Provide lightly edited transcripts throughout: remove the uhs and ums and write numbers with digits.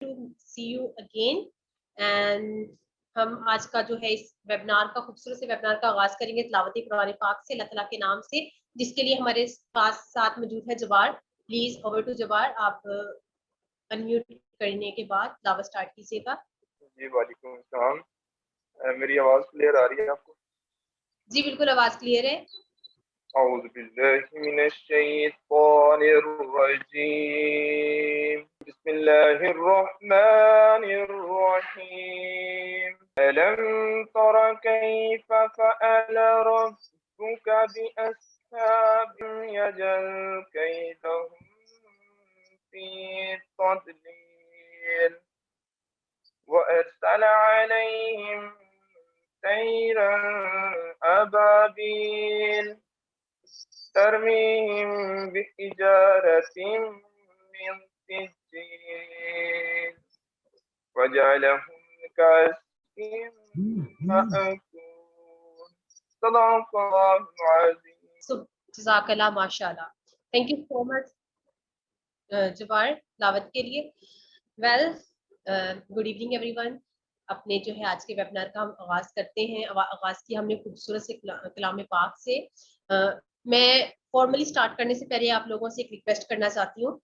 to see you again and हम आज का जो है इस वेबिनार का खूबसूरत से वेबिनार का आगाज करेंगे तिलावत कुरान पाक से अल्लाह ताला के नाम से, जिसके लिए हमारे पास साथ मौजूद है जबार। प्लीज ओवर टू जबार, आप अनम्यूट करने के बाद तिलावत स्टार्ट कीजिएगा। जी वालेकुम अस्सलाम। मेरी आवाज क्लियर आ रही है आपको? जी बिल्कुल, आवाज क्लियर है। औज़ु बिल्लाहि मिनश शैतानिर रजीम। बिस्मिल्लाहिर रहमानिर रहीम। अलम तरा कैफ फ़अल रब्बुका बिअस्हाबिल यजल कैदहुम फी तदलील وأرسل عليهم طيرا أبابيل ترميهم بحجارة من سجيل وجعلهم كعصف مأكول صدق الله العظيم। जज़ाकल्लाह, माशाल्लाह। थैंक यू सो मच जबार तिलावत के लिए। Well, good evening everyone. अपने जो है आज के वेबिनार का हम आगाज करते हैं। आगाज किया हमने खूबसूरत से कलाम पाक से। मैं फॉर्मली स्टार्ट करने से पहले आप लोगों से एक रिक्वेस्ट करना चाहती हूँ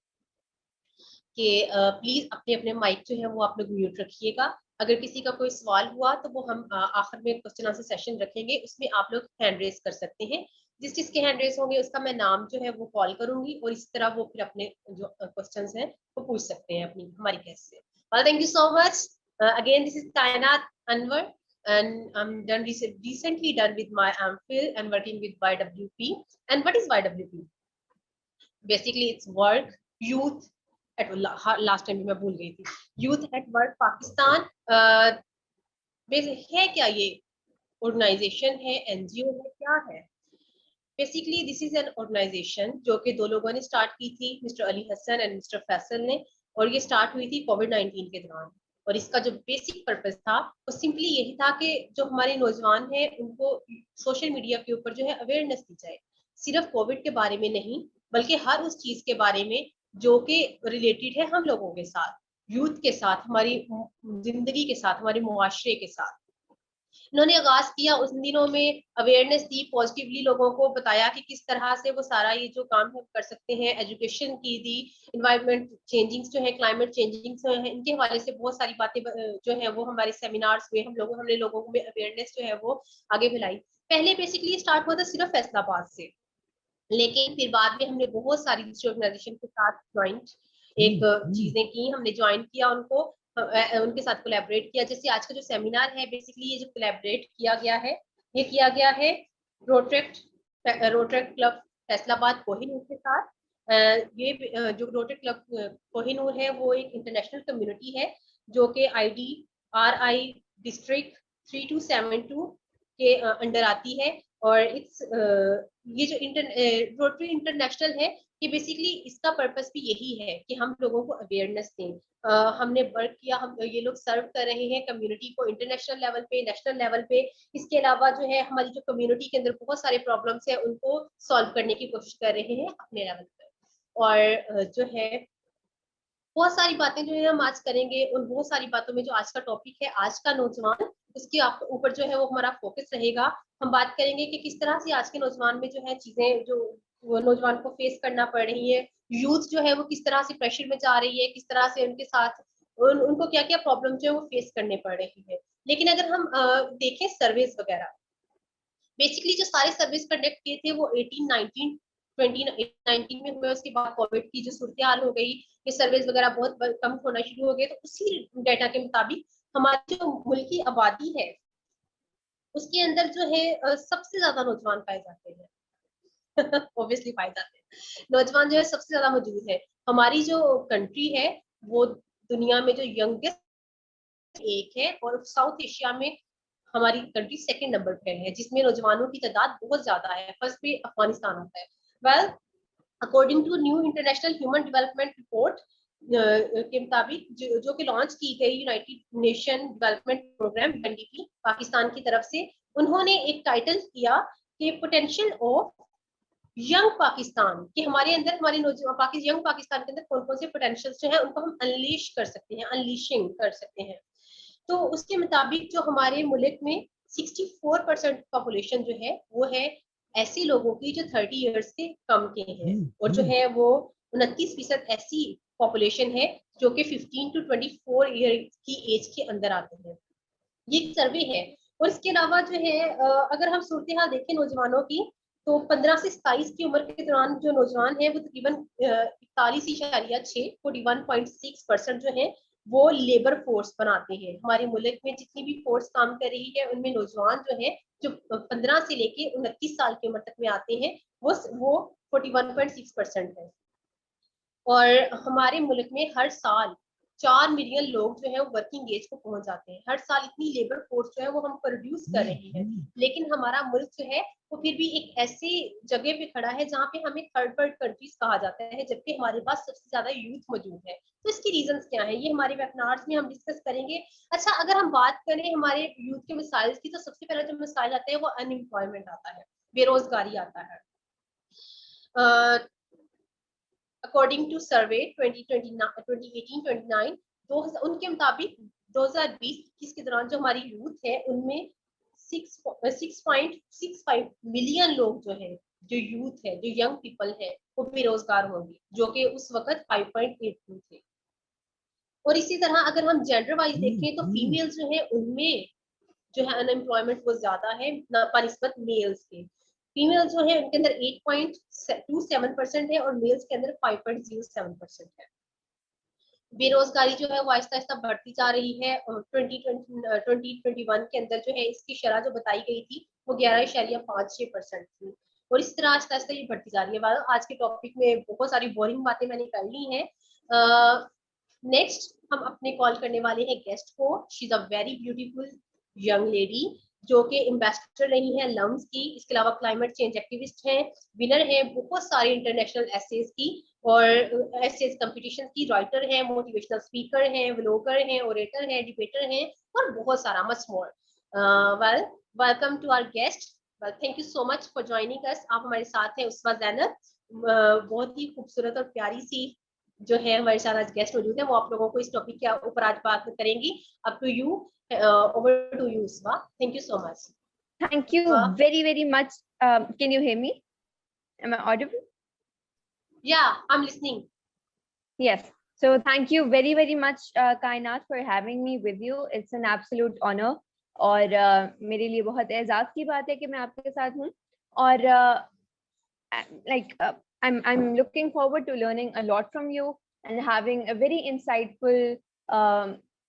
कि प्लीज अपने अपने माइक जो है वो आप लोग म्यूट रखिएगा। अगर किसी का कोई सवाल हुआ तो वो हम आखिर में क्वेश्चन आंसर सेशन रखेंगे, उसमें आप लोग हैंड रेज कर सकते हैं। जिस जिसके हैंड रेज होंगे उसका मैं नाम जो है वो कॉल करूंगी और इस तरह वो फिर अपने जो क्वेश्चंस हैं वो पूछ सकते हैं अपनी हमारी गेस्ट से। Well, thank you so much. Again, this is Kainat Anwar, and I'm recently done with my MPhil and working with YWP. And what is YWP? Basically, it's work, youth at last time मैं भूल गई थी, youth at work Pakistan. है क्या ये? Organisation है, NGO है, क्या है? Basically this is an organization जो कि दो लोगों ने स्टार्ट की थी, mister Ali Hasan and mister Faisal ने, और ये स्टार्ट हुई थी कोविड-19 के दौरान। और इसका जो बेसिक पर्पस था वो सिंपली यही था कि जो हमारे नौजवान हैं उनको सोशल मीडिया के ऊपर जो है अवेयरनेस दी जाए, सिर्फ कोविड के बारे में नहीं बल्कि हर उस चीज के बारे में जो कि रिलेटेड है हम लोगों के साथ, यूथ के साथ, हमारी जिंदगी के साथ, हमारे मुआशरे के साथ। इन्होंने आगाज किया, उस दिनों में अवेयरनेस दी, पॉजिटिवली लोगों को बताया कि किस तरह से वो सारा ये जो काम है कर सकते हैं, एजुकेशन की दी, इन्वायरमेंट चेंजिंग्स जो है, क्लाइमेट चेंजिंग्स जो है, इनके हवाले से बहुत सारी बातें जो है वो हमारे सेमिनार्स में हमने लोगों में अवेयरनेस जो है वो आगे फैलाई। पहले बेसिकली स्टार्ट हुआ था सिर्फ फैसलाबाद से, लेकिन फिर बाद में हमने बहुत सारी दूसरी ऑर्गेनाइजेशन के साथ ज्वाइंट एक चीजें की, हमने ज्वाइन किया उनको, उनके साथ कोलैबोरेट किया। जैसे आज का जो सेमिनार है, बेसिकली ये जो कोलैबोरेट किया गया है, ये किया गया है रोटरेक्ट क्लब फैसलाबाद कोहिनूर के साथ। ये जो रोटरेक्ट क्लब कोहिनूर है वो एक इंटरनेशनल कम्युनिटी है जो कि IDRI डिस्ट्रिक्ट 3272 के अंडर आती है। और ये जो रोटरी इंटरनेशनल है, ये बेसिकली इसका पर्पस भी यही है कि हम लोगों को अवेयरनेस दें। हमने वर्क किया, हम ये लोग सर्व कर रहे हैं कम्युनिटी को इंटरनेशनल लेवल पे, नेशनल लेवल पे। इसके अलावा जो है हमारी जो कम्युनिटी के अंदर बहुत सारे प्रॉब्लम्स है उनको सॉल्व करने की कोशिश कर रहे हैं अपने लेवल पे। और जो है बहुत सारी बातें जो है हम आज करेंगे, उन बहुत सारी बातों में जो आज का टॉपिक है आज का नौजवान, उसके ऊपर जो है वो हमारा फोकस रहेगा। हम बात करेंगे कि किस तरह से आज के नौजवान में जो है चीजें जो वो नौजवान को फेस करना पड़ रही है, यूथ जो है वो किस तरह से प्रेशर में जा रही है, किस तरह से उनके साथ उनको क्या क्या प्रॉब्लम जो है वो फेस करने पड़ रही है। लेकिन अगर हम देखें सर्वेस वगैरह, बेसिकली जो सारे सर्विस कंडक्ट किए थे वो 2019 में हुए। उसके बाद कोविड की जो सूरत हाल हो गई, ये सर्विस वगैरह बहुत कम होना शुरू हो गए। तो उसी डाटा के मुताबिक हमारी जो मुल्क की आबादी है उसके अंदर जो है सबसे ज्यादा नौजवान पाए जाते हैं। ऑब्वियसली पाए जाते हैं, नौजवान जो है सबसे ज्यादा मौजूद है। हमारी जो कंट्री है वो दुनिया में जो यंगेस्ट एक है, और साउथ एशिया में हमारी कंट्री सेकंड नंबर पे है, जिसमें नौजवानों की तादाद बहुत ज्यादा है। फर्स्ट पे अफगानिस्तान आता है। Well, according to new international human development report के मुताबिक जो कि लॉन्च की गई United Nation development program UNDP Pakistan की तरफ से, उन्होंने एक टाइटल किया कि पोटेंशियल ऑफ यंग पाकिस्तान कि हमारे अंदर हमारे यंग पाकिस्तान के अंदर कौन कौन से पोटेंशियल्स जो है उनको हम अनलीश कर सकते हैं, अनलीशिंग कर सकते हैं। तो उसके मुताबिक जो हमारे मुल्क में 64% पॉपुलेशन जो है वो है ऐसे लोगों की जो 30 ईयर्स से कम के हैं, और जो है वो 29% ऐसी पॉपुलेशन है जो कि 15 टू 24 ईयर की एज के अंदर आते हैं। ये एक सर्वे है। और इसके अलावा जो है अगर हम सूरत हाल देखें नौजवानों की, तो 15 से 27 की उम्र के दौरान जो नौजवान है वो तकरीबन 41.6 41.6% जो है वो लेबर फोर्स बनाते हैं। हमारे मुल्क में जितनी भी फोर्स काम कर रही है उनमें नौजवान जो है जो 15 से लेके 29 साल की उम्र तक में आते हैं वो 41.6% है। और हमारे मुल्क में हर साल 4 मिलियन लोग जो है वो वर्किंग एज को पहुंच जाते हैं। हर साल इतनी लेबर फोर्स जो है वो हम प्रोड्यूस कर रहे हैं, लेकिन हमारा मुल्क जो है वो फिर भी एक ऐसी जगह पे खड़ा है जहाँ पे हमें थर्ड वर्ल्ड कंट्रीज कहा जाता है, जबकि हमारे पास सबसे ज्यादा यूथ मौजूद है। तो इसकी रीजंस क्या है, ये हमारे वेबिनार्स में हम डिस्कस करेंगे। अच्छा, अगर हम बात करें हमारे यूथ के मिसाइल की, तो सबसे पहला जो मिसाइल आता है वो अनएम्प्लॉयमेंट आता है, बेरोजगारी आता है। अकॉर्डिंग टू सर्वे 2018-29 उनके मुताबिक 2020-21 के दौरान जो हमारी यूथ है उनमें 6.65 मिलियन लोग जो है, जो यूथ है, जो यंग पीपल है, वो बेरोजगार होंगे, जो कि उस वक्त 5.82 थे। और इसी तरह अगर हम जेंडर वाइज देखें तो फीमेल जो है उनमें जो है अनएम्प्लॉयमेंट वो ज्यादा है बनिस्बत मेल्स के। फीमेल जो है उनके अंदर 8.27% है और मेल्स के अंदर 5.07% है। बेरोजगारी जो है वो आहिस्ता आहिस्ता बढ़ती जा रही है, और 2021 के अंदर जो है इसकी शरह जो बताई गई थी वो 11.56% थी, और इस तरह आहिस्ता आहिस्ता ये बढ़ती जा रही है। आज के टॉपिक में बहुत सारी बोरिंग बातें मैंने कर ली हैं। नेक्स्ट हम अपने कॉल करने वाले हैं गेस्ट को। She is a very beautiful young lady जो कि एम्बेसडर रही हैं लम्स की, इसके अलावा क्लाइमेट चेंज एक्टिविस्ट हैं, विनर हैं बहुत सारे इंटरनेशनल एसेज की और एसेज कंपटीशन की, राइटर हैं, मोटिवेशनल स्पीकर हैं, व्लॉगर हैं, ओरेटर हैं, डिबेटर हैं और बहुत सारा much more. Welcome to our guest. Thank you so much for joining us. आप हमारे साथ हैं उस्मा ज़ैनब, बहुत ही खूबसूरत और प्यारी सी जो है हमारे साथ आज गेस्ट मौजूद है, वो आप लोगों को इस टॉपिक के ऊपर आज बात करेंगी। Up to you, over to you, Usma. Thank you so much. Thank you very much. Can you hear me? Am I audible? Yeah, I'm listening. Yes. So thank you very much, Kainat, for having me with you. It's an absolute honor. और मेरे लिए बहुत एजाज की बात है कि मैं आपके साथ हूँ, और I'm looking forward to learning a lot from you and having a very insightful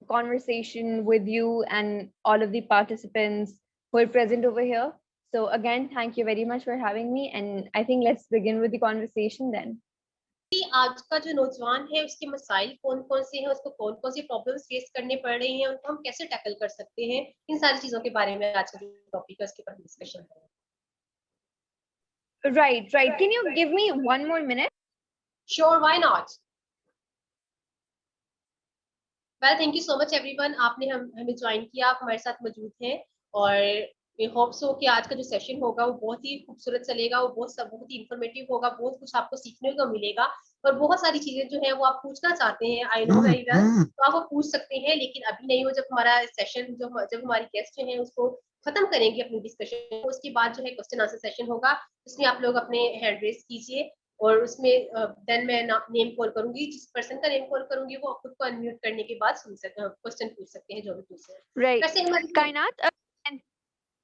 conversation with you and all of the participants who are present over here. So again, thank you very much for having me, and I think let's begin with the conversation then. आज का जो नौजवान है उसके मसाइल कौन कौन से हैं, उसको कौन कौन से प्रॉब्लम्स फेस करने पड़ रही हैं, उनको हम कैसे टैकल कर सकते हैं, इन सारी चीजों के बारे में आज का जो टॉपिक है उसके ऊपर डिस्कशन करेंगे। Right. Can you give me one more minute? Sure, why not? Well, thank you so much everyone. आपने हमें ज्वाइन किया, आप हमारे साथ मौजूद हैं, और वी होप सो कि आज का जो सेशन होगा वो बहुत ही खूबसूरत चलेगा, वो बहुत ही इंफॉर्मेटिव होगा, बहुत कुछ आपको सीखने को मिलेगा, और बहुत सारी चीजें जो है वो आप पूछना चाहते हैं, आई नो वेरी वेल, तो आप वो पूछ सकते हैं, लेकिन अभी नहीं हो। जब हमारा सेशन जब हमारी गेस्ट जो है उसको खत्म करेंगे अपनी डिस्कशन, उसके बाद जो है क्वेश्चन आंसर सेशन होगा, उसमें आप लोग अपने हैंड रेज कीजिए, और उसमें देन मैं नेम कॉल करूंगी, जिस पर्सन का नेम कॉल करूंगी वो खुद को अनम्यूट करने के बाद सुन सकते हैं, क्वेश्चन पूछ सकते हैं जो भी पूछ रहे हैं। Right. वैसे हमारी Kainat,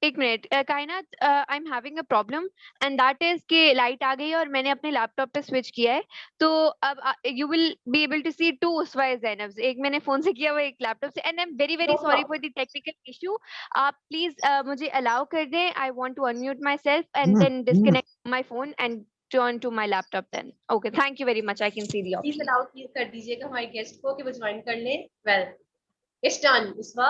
एक मिनट, कायनात, I am having a problem, and that is कि लाइट आ गई है और मैंने अपने लैपटॉप पे स्विच किया है, तो अब you will be able to see two Uswa Zainab, एक मैंने फोन से किया हुआ, एक लैपटॉप से, and I am very sorry for the technical issue. आप प्लीज मुझे अलाउ कर दें, I want to unmute myself and then disconnect my phone and turn to my laptop then. Okay, thank you very much. I can see the option. Please allow कर दीजिएगा हमारे guest को कि वो join कर ले। Well, it's done. Uswa,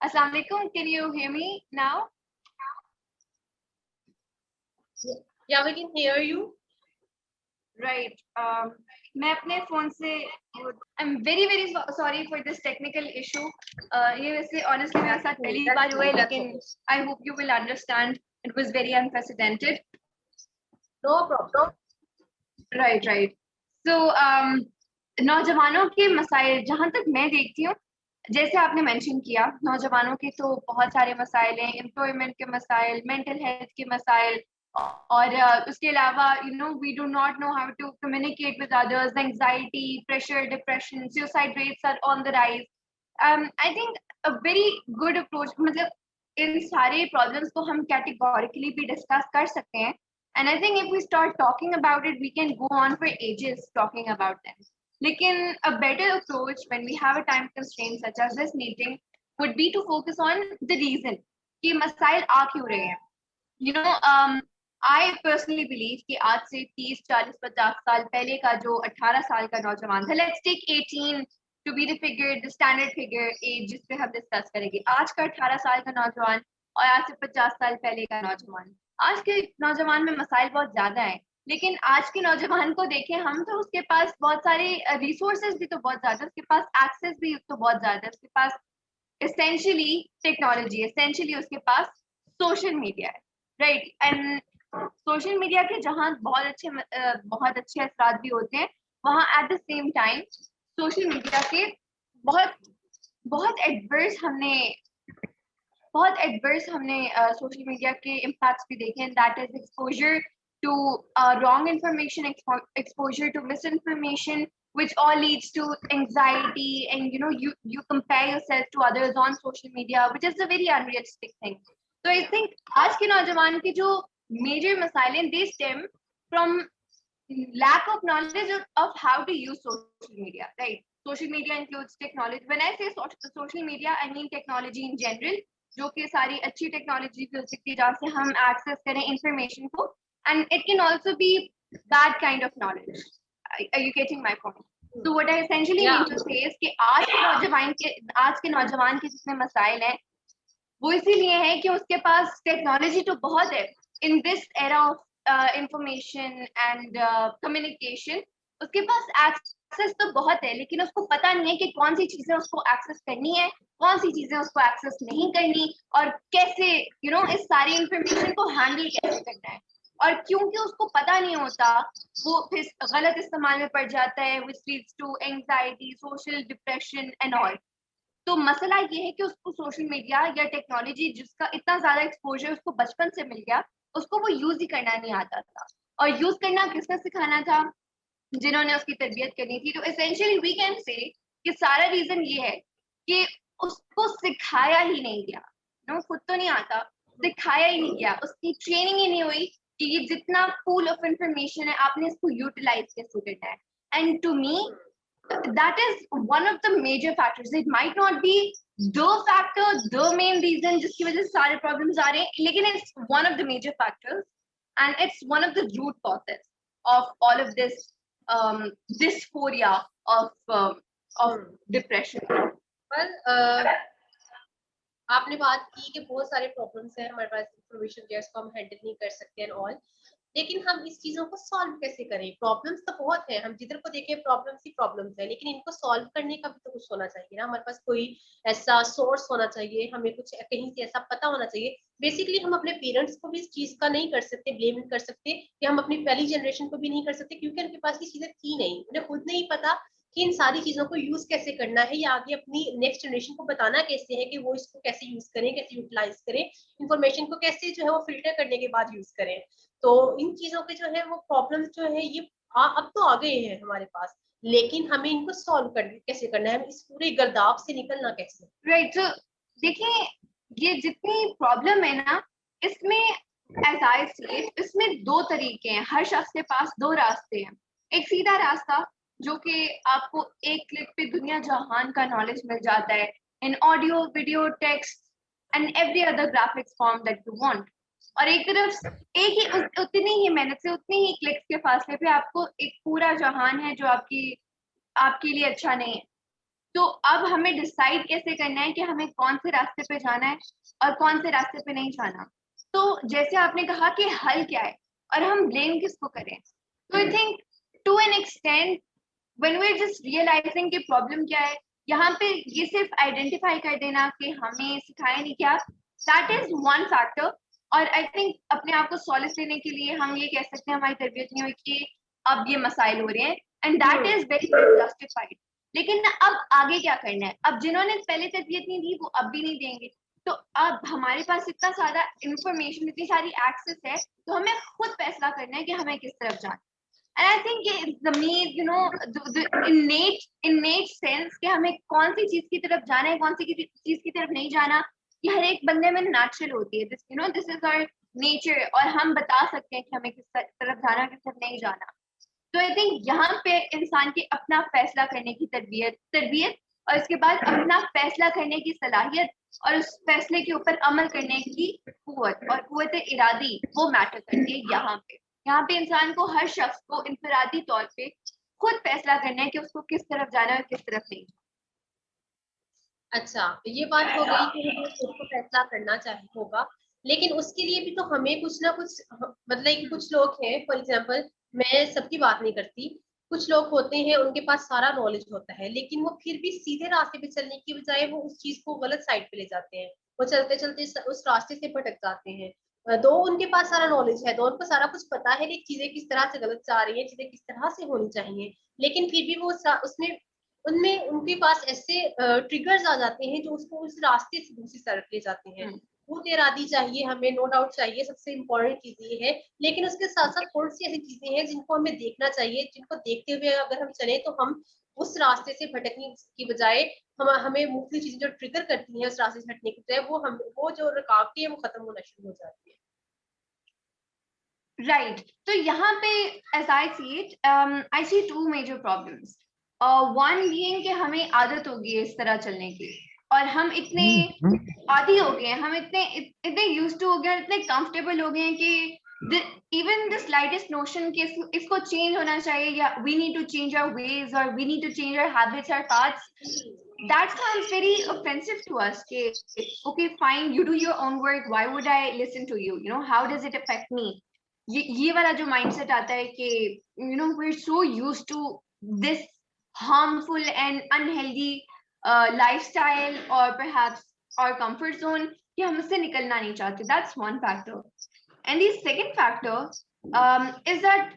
Assalamu alaikum. Can you hear me now? yeah, we can hear you. Right. मैं अपने फोन से I'm very sorry for this technical issue. ये वैसे honestly मेरे साथ पहली बार हुआ है, लेकिन I hope you will understand. It was very unprecedented. No problem. Right. So नौजवानों के मसाइल जहाँ तक मैं देखती हूँ, जैसे आपने मेंशन किया, नौजवानों के तो बहुत सारे मसाइल हैं, एम्प्लॉयमेंट के मसाइल, मेंटल हेल्थ के मसाइल, और उसके अलावा we do not know how to communicate with others, anxiety, pressure, depression, suicide rates are on the rise. I think a very good approach, मतलब इन सारे प्रॉब्लम्स को हम कैटेगोरिकली भी डिस्कस कर सकते हैं. And I think if we start talking about it, we can go on for ages talking about them. Lekin a better approach when we have a time constraint such as this meeting would be to focus on the reason कि मसाइल आ क्यों रहे हैं. I personally believe कि आज से 30, 40, 50 साल पहले का जो 18 साल का नौजवान था, let's take 18 to be the figure, the standard figure age जिस पे हम डिस्कस करेंगे. आज का 18 साल का नौजवान और आज से 50 साल पहले का नौजवान, आज के नौजवान में मसाइल बहुत ज्यादा है. लेकिन आज के नौजवान को देखें हम, तो उसके पास बहुत सारे रिसोर्सेज भी तो बहुत ज्यादा, उसके पास एक्सेस भी तो बहुत ज्यादा है, उसके पास एसेंशियली टेक्नोलॉजी, एसेंशियली उसके पास सोशल मीडिया है. राइट. एंड सोशल मीडिया के जहाँ बहुत अच्छे असरात भी होते हैं, वहाँ at the same time social media के बहुत एडवर्स हमने सोशल मीडिया के इम्पैक्ट्स भी देखे हैं. That is exposure to wrong information, exposure to misinformation, which all leads to anxiety, and you compare yourself to others on social media, which is a very unrealistic thing. So I think आज के नौजवान के जो major मसाइल हैं, they stem from lack of knowledge of how to use social media. Right. Social media includes technology. When I say social media, I mean technology in general, जो कि सारी अच्छी टेक्नोलॉजी हो सकती है जहाँ से हम एक्सेस करें इंफॉर्मेशन को, and it can also be bad kind of knowledge. Are you getting my point? So what I essentially mean to say is कि आज के नौजवान के जितने मसाइल हैं, वो इसीलिए है कि उसके पास टेक्नोलॉजी तो बहुत है. In this era of information and communication, उसके पास एक्सेस तो बहुत है, लेकिन उसको पता नहीं है कि कौन सी चीजें उसको एक्सेस करनी है, कौन सी चीजें उसको एक्सेस नहीं करनी, और कैसे इस सारी इंफॉर्मेशन को हैंडल कैसे करना है. और क्योंकि उसको पता नहीं होता, वो फिर गलत इस्तेमाल में पड़ जाता है, which leads to anxiety, social depression and all. तो मसला ये है कि उसको सोशल मीडिया या टेक्नोलॉजी जिसका इतना ज्यादा एक्सपोजर उसको बचपन से मिल गया, उसको वो यूज ही करना नहीं आता था. और यूज करना किसने सिखाना था? जिन्होंने उसकी तरबियत करनी थी. तो एसेंशियली वी कैन से कि सारा रीजन ये है कि उसको सिखाया ही नहीं गया. खुद तो नहीं आता, सिखाया ही नहीं गया, उसकी ट्रेनिंग ही नहीं हुई कि ये जितना पूल ऑफ इंफॉर्मेशन है आपने इसको यूटिलाइज कैसे करना है. And to me that is one of the major factors. It might not be the factor, the main reason जिसकी वजह से सारे problems आ रहे हैं, लेकिन it's one of the major factors, and it's one of the root causes of all of this dysphoria of depression. Well, आपने बात की कि बहुत सारे प्रॉब्लम्स हैं हमारे पास, इंफॉर्मेशन जो है उसको हम हैंडल नहीं कर सकते एंड ऑल, लेकिन हम इस चीजों को सॉल्व कैसे करें? प्रॉब्लम्स तो बहुत है, हम जिधर को देखें प्रॉब्लम्स ही प्रॉब्लम्स है, लेकिन इनको सॉल्व करने का भी तो कुछ होना चाहिए ना. हमारे पास कोई ऐसा सोर्स होना चाहिए, हमें कुछ कहीं से ऐसा पता होना चाहिए. बेसिकली हम अपने पेरेंट्स को भी इस चीज का नहीं कर सकते, ब्लेम नहीं कर सकते, कि हम अपनी पहली जनरेशन को भी नहीं कर सकते, क्योंकि उनके पास ये चीजें थी नहीं, उन्हें खुद नहीं पता कि इन सारी चीजों को यूज कैसे करना है, या आगे अपनी नेक्स्ट जनरेशन को बताना कैसे है कि वो इसको कैसे यूज करें, कैसे यूटिलाइज करें, इंफॉर्मेशन को कैसे जो है वो फिल्टर करने के बाद यूज करें. तो इन चीजों के जो है वो प्रॉब्लम्स जो है ये अब तो आ गए हैं हमारे पास, लेकिन हमें इनको सॉल्व कैसे करना है, इस पूरे गर्दाव से निकलना कैसे. राइट. तो देखिए, ये जितनी प्रॉब्लम है ना, इसमें एज आई सी इट, इसमें दो तरीके हैं. हर शख्स के पास दो रास्ते हैं. एक सीधा रास्ता जो कि आपको एक क्लिक पे दुनिया जहान का नॉलेज मिल जाता है, इन audio, video, text and every other graphics form that you want. और एक तरफ उतनी ही मेहनत से, उतनी ही क्लिक्स के फासले पे आपको एक पूरा जहान है जो आपके लिए अच्छा नहीं है. तो अब हमें डिसाइड कैसे करना है कि हमें कौन से रास्ते पे जाना है और कौन से रास्ते पे नहीं जाना. तो जैसे आपने कहा कि हल क्या है और हम ब्लेम किसको करें, तो I think extent when we're just realizing कि problem क्या है, यहाँ पे ये सिर्फ identify कर देना कि हमें सिखाया नहीं क्या, that is one factor. और I think अपने आप को solace देने के लिए हम ये कह सकते हैं हमारी तरबियत नहीं हुई कि अब ये मसाइल हो रहे हैं, and that is very well justified. लेकिन अब आगे क्या करना है? अब जिन्होंने पहले तरबियत नहीं दी वो अब भी नहीं देंगे, तो अब हमारे पास इतना सारा इंफॉर्मेशन, इतनी सारी एक्सेस है, तो हमें खुद फैसला करना है कि हमें किस तरफ जाना. And I think the need, you know, the innate sense कि हमें कौन सी चीज की तरफ जाना है, कौन सी चीज की तरफ नहीं जाना, ये हर एक बंदे में नेचुरल होती है. This, you know, this is our nature. और हम बता सकते हैं कि हमें किस तरफ जाना, किस तरफ नहीं जाना. तो I think यहाँ पे इंसान की अपना फैसला करने की तरबियत और इसके बाद अपना फैसला करने की सलाहियत और उस फैसले के ऊपर अमल करने की कुव्वत और कुव्वत इरादी वो मैटर करती है. यहाँ पे इंसान को, हर शख्स को इंफरादी तौर पे खुद फैसला करना है कि उसको किस तरफ जाना है और किस तरफ नहीं. अच्छा, ये बात हो गई कि हमें खुद को फैसला करना चाहिए होगा, लेकिन उसके लिए भी तो हमें कुछ ना कुछ, मतलब कि कुछ लोग हैं, फॉर एग्जांपल मैं सबकी बात नहीं करती, कुछ लोग होते हैं उनके पास सारा नॉलेज होता है, लेकिन वो फिर भी सीधे रास्ते पे चलने की बजाय वो उस चीज को गलत साइड पे ले जाते हैं, वो चलते चलते उस रास्ते से भटक जाते हैं. दो उनके पास सारा नॉलेज है, दो उनको सारा कुछ पता है कि चीजें किस तरह से गलत जा रही है, चीजें किस तरह से होनी चाहिए, लेकिन फिर भी वो उसमें उनमें उनके पास ऐसे ट्रिगर्स आ जाते हैं जो उसको उस रास्ते से दूसरी तरफ ले जाते हैं. वो इरादी चाहिए हमें, नो डाउट चाहिए, सबसे इम्पोर्टेंट चीज ये है, लेकिन उसके साथ साथ कौन सी ऐसी चीजें हैं जिनको हमें देखना चाहिए, जिनको देखते हुए अगर हम चले तो हम उस रास्ते से भटकने की बजाय हमें मुख्तलिफ चीजें जो ट्रिगर करती हैं उस रास्ते से हटने की बजाय वो जो रुकावटें हैं वो खत्म होना शुरू हो जाती है. Right. तो यहाँ पे as I see it, I see two major problems. One being कि हमें आदत हो गई है इस तरह चलने की, और हम इतने आदी हो गए हैं, हम इतने used to हो गए हैं, इतने comfortable हो गए हैं कि even the slightest notion कि इसको change होना चाहिए, या we need to change our ways or we need to change our habits, our paths, that sounds very offensive to us. Okay, fine, you do your own work, why would I listen to you? You know, how does it affect me? ये वाला जो mindset आता है कि you know we're so used to this harmful and unhealthy lifestyle or perhaps our comfort zone कि हम उससे निकलना नहीं चाहते. That's one factor. And the second factor is that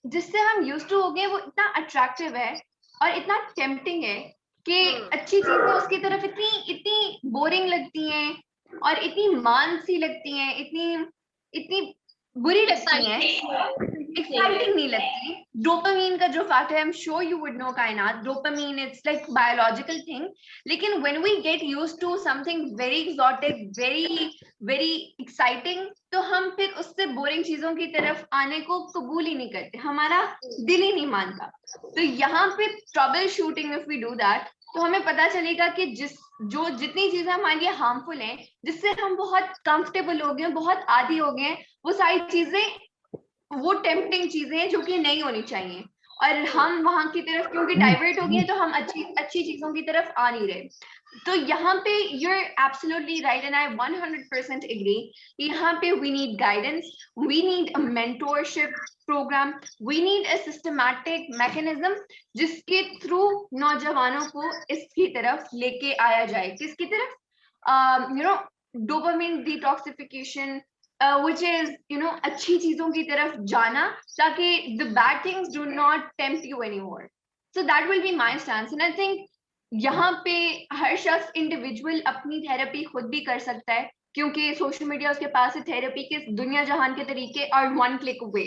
जिससे हम used to हो गए वो इतना attractive है और इतना tempting है कि अच्छी चीजें उसकी तरफ इतनी boring लगती हैं और इतनी मान सी लगती हैं, इतनी बुरी लगती हैं, एक्साइटिंग नहीं लगती. डोपामीन का जो फैक्टर है, I am sure you would know Kainat, dopamine it's like biological thing, लेकिन when we get used to something very exotic, very exciting, तो हम फिर उससे बोरिंग चीजों की तरफ आने को कबूल ही नहीं करते, हमारा दिल ही नहीं मानता. तो यहाँ पे troubleshooting, if we do that, तो हमें पता चलेगा कि जितनी चीजें हमारे लिए हार्मफुल हैं, जिससे हम बहुत कंफर्टेबल हो गए, बहुत आदी हो गए, वो सारी चीजें वो टेम्पटिंग चीजें हैं जो कि नहीं होनी चाहिए, और हम वहां की तरफ क्योंकि डाइवर्ट हो गए तो हम अच्छी चीजों की तरफ आ नहीं रहे. तो यहाँ पे you're absolutely right and I 100% agree. यहाँ पे we need guidance, we need a mentorship program, we need a systematic mechanism जिसके थ्रू नौजवानों को इसकी तरफ लेके आया जाए. किसकी तरफ? You know, dopamine detoxification, which is, you know, अच्छी चीजों की तरफ जाना ताकि the bad things do not tempt you anymore. So that will be my stance, and I think यहाँ पे हर शख्स इंडिविजुअल अपनी थेरेपी खुद भी कर सकता है, क्योंकि सोशल मीडिया उसके पास है, थेरेपी के दुनिया जहान के तरीके और वन क्लिक अवे.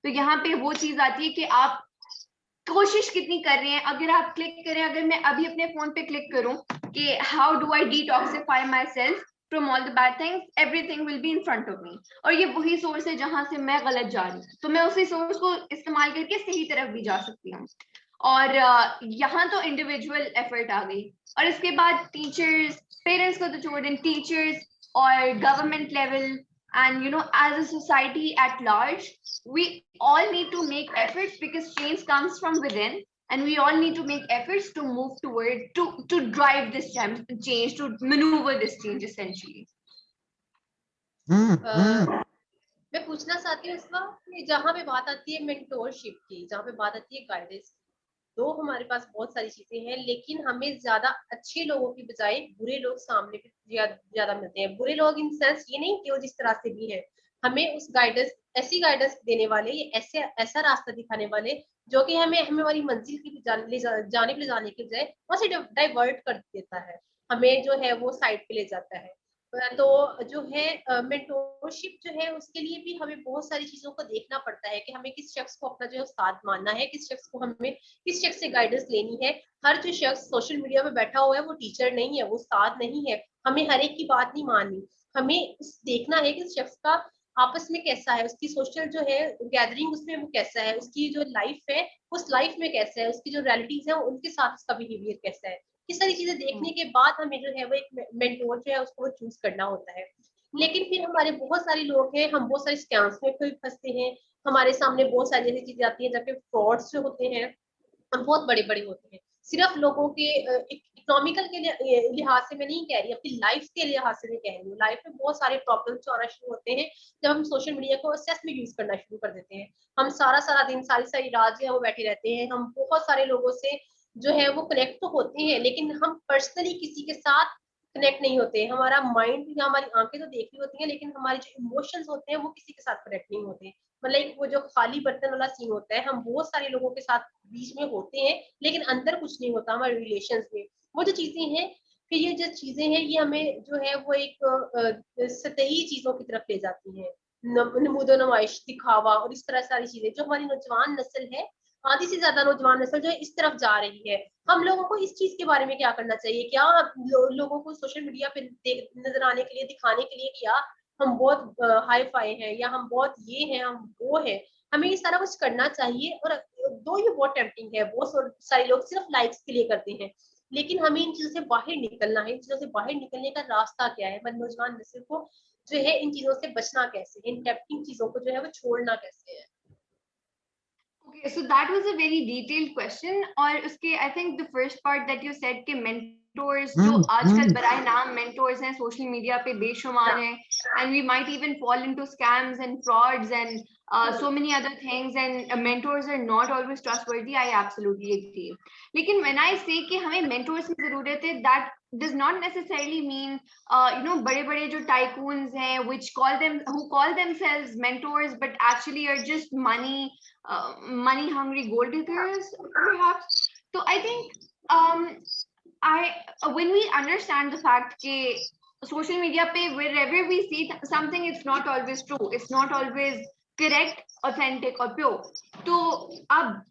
तो यहाँ पे वो चीज आती है कि आप कोशिश कितनी कर रहे हैं. अगर आप क्लिक करें, अगर मैं अभी अपने फोन पे क्लिक करूं कि how do I detoxify my self from all the bad things, everything will be in front of me. और ये वही सोर्स है जहां से मैं गलत जा रही हूँ, तो मैं उसी सोर्स को इस्तेमाल करके सही तरफ भी जा सकती हूँ. और यहाँ तो इंडिविजुअल एफर्ट आ गई, और इसके बाद टीचर्स, पेरेंट्स को तो छोड़ दें, टीचर्स और government level and you know, as a society at large, we all need to make efforts because change comes from within, and we all need to make efforts to move toward to drive this change, to maneuver this change essentially. मैं पूछना चाहती हूँ इस वक्त कि जहाँ पे बात आती है मेंटोरशिप की, जहाँ पे बात आती है गाइडेंस, तो हमारे पास बहुत सारी चीजें हैं, लेकिन हमें ज्यादा अच्छे लोगों की बजाय बुरे लोग सामने पे ज्यादा मिलते हैं। बुरे लोग इन सेंस ये नहीं कि वो जिस तरह से भी है, हमें उस गाइडेंस, ऐसी गाइडेंस देने वाले, ये ऐसे ऐसा रास्ता दिखाने वाले जो कि हमें हमें हमारी मंजिल की जाने ले जाने के बजाय वहां से डाइवर्ट कर देता है, हमें जो है वो साइड पे ले जाता है। तो जो है मेंटोरशिप जो है, उसके लिए भी हमें बहुत सारी चीजों को देखना पड़ता है कि हमें किस शख्स को अपना जो है उस्ताद मानना है, किस शख्स को हमें किस शख्स से गाइडेंस लेनी है। हर जो शख्स सोशल मीडिया में बैठा हुआ है वो टीचर नहीं है, वो उस्ताद नहीं है, हमें हर एक की बात नहीं माननी। हमें देखना है कि उस शख्स का आपस में कैसा है, उसकी सोशल जो है गैदरिंग उसमें वो कैसा है, उसकी जो लाइफ है उस लाइफ में कैसा है, उसकी जो रियलिटीज है उनके साथ उसका बिहेवियर कैसा है। ये सारी चीजें देखने के बाद हमें जो है वो एक मेंटोर जो है उसको चूज करना होता है। लेकिन फिर हमारे बहुत सारे लोग हैं, हम बहुत सारे स्कैम्स में फंसते हैं, हमारे सामने बहुत सारी ऐसी चीजें आती हैं जबकि फ्रॉड्स जो होते हैं बहुत बड़े बड़े होते हैं। सिर्फ लोगों के इकोनॉमिकल के लिहाज से मैं नहीं कह रही, अपनी लाइफ के लिहाज से मैं कह रही हूँ। लाइफ में बहुत सारे प्रॉब्लम्स आना शुरू होते हैं जब हम सोशल मीडिया को एक्सेस में यूज करना शुरू कर देते हैं। हम सारा सारा दिन, सारी सारी रात जो है वो बैठे रहते हैं, हम बहुत सारे लोगों से जो है वो कनेक्ट तो होते हैं, लेकिन हम पर्सनली किसी के साथ कनेक्ट नहीं होते। हमारा माइंड या हमारी आंखें तो देख रही होती हैं, लेकिन हमारे जो इमोशंस होते हैं वो किसी के साथ कनेक्ट नहीं होते। मतलब वो जो खाली बर्तन वाला सीन होता है, हम बहुत सारे लोगों के साथ बीच में होते हैं लेकिन अंदर कुछ नहीं होता हमारे रिलेशंस में। वो जो चीजें हैं, फिर ये जो चीजें हैं ये हमें जो है वो एक सतही चीजों की तरफ ले जाती हैं, नमूदो नुमाइश, दिखावा और इस तरह सारी चीजें। जो हमारी नौजवान नस्ल है, आधी से ज्यादा नौजवान नस्ल जो है इस तरफ जा रही है। हम लोगों को इस चीज के बारे में क्या करना चाहिए? क्या लोगों को सोशल मीडिया पे नजर आने के लिए, दिखाने के लिए, क्या हम बहुत हाई फाई हैं या हम बहुत ये हैं, हम वो हैं, हमें ये सारा कुछ करना चाहिए? और दो ये बहुत टेम्पटिंग है, बहुत सारे लोग सिर्फ लाइक्स के लिए करते हैं, लेकिन हमें इन चीजों से बाहर निकलना है। इन चीजों से बाहर निकलने का रास्ता क्या है? नौजवान नस्ल को जो है इन चीजों से बचना कैसे है, इन टेम्पटिंग चीजों को जो है वो छोड़ना कैसे है? Okay, so that was a very detailed question. और उसके I think the first part that you said कि mentors जो आजकल बराए नाम mentors हैं social media पे बेशुमार हैं, and we might even fall into scams and frauds and so many other things, and mentors are not always trustworthy. I absolutely agree. लेकिन when I say कि हमें mentors की जरूरत है, that does not necessarily mean बड़े बड़े जो tycoons हैं who call themselves mentors but actually are just money hungry gold diggers perhaps. So I think when we understand the fact that social media pe wherever we see something, it's not always true, it's not always correct, authentic or pure. तो अब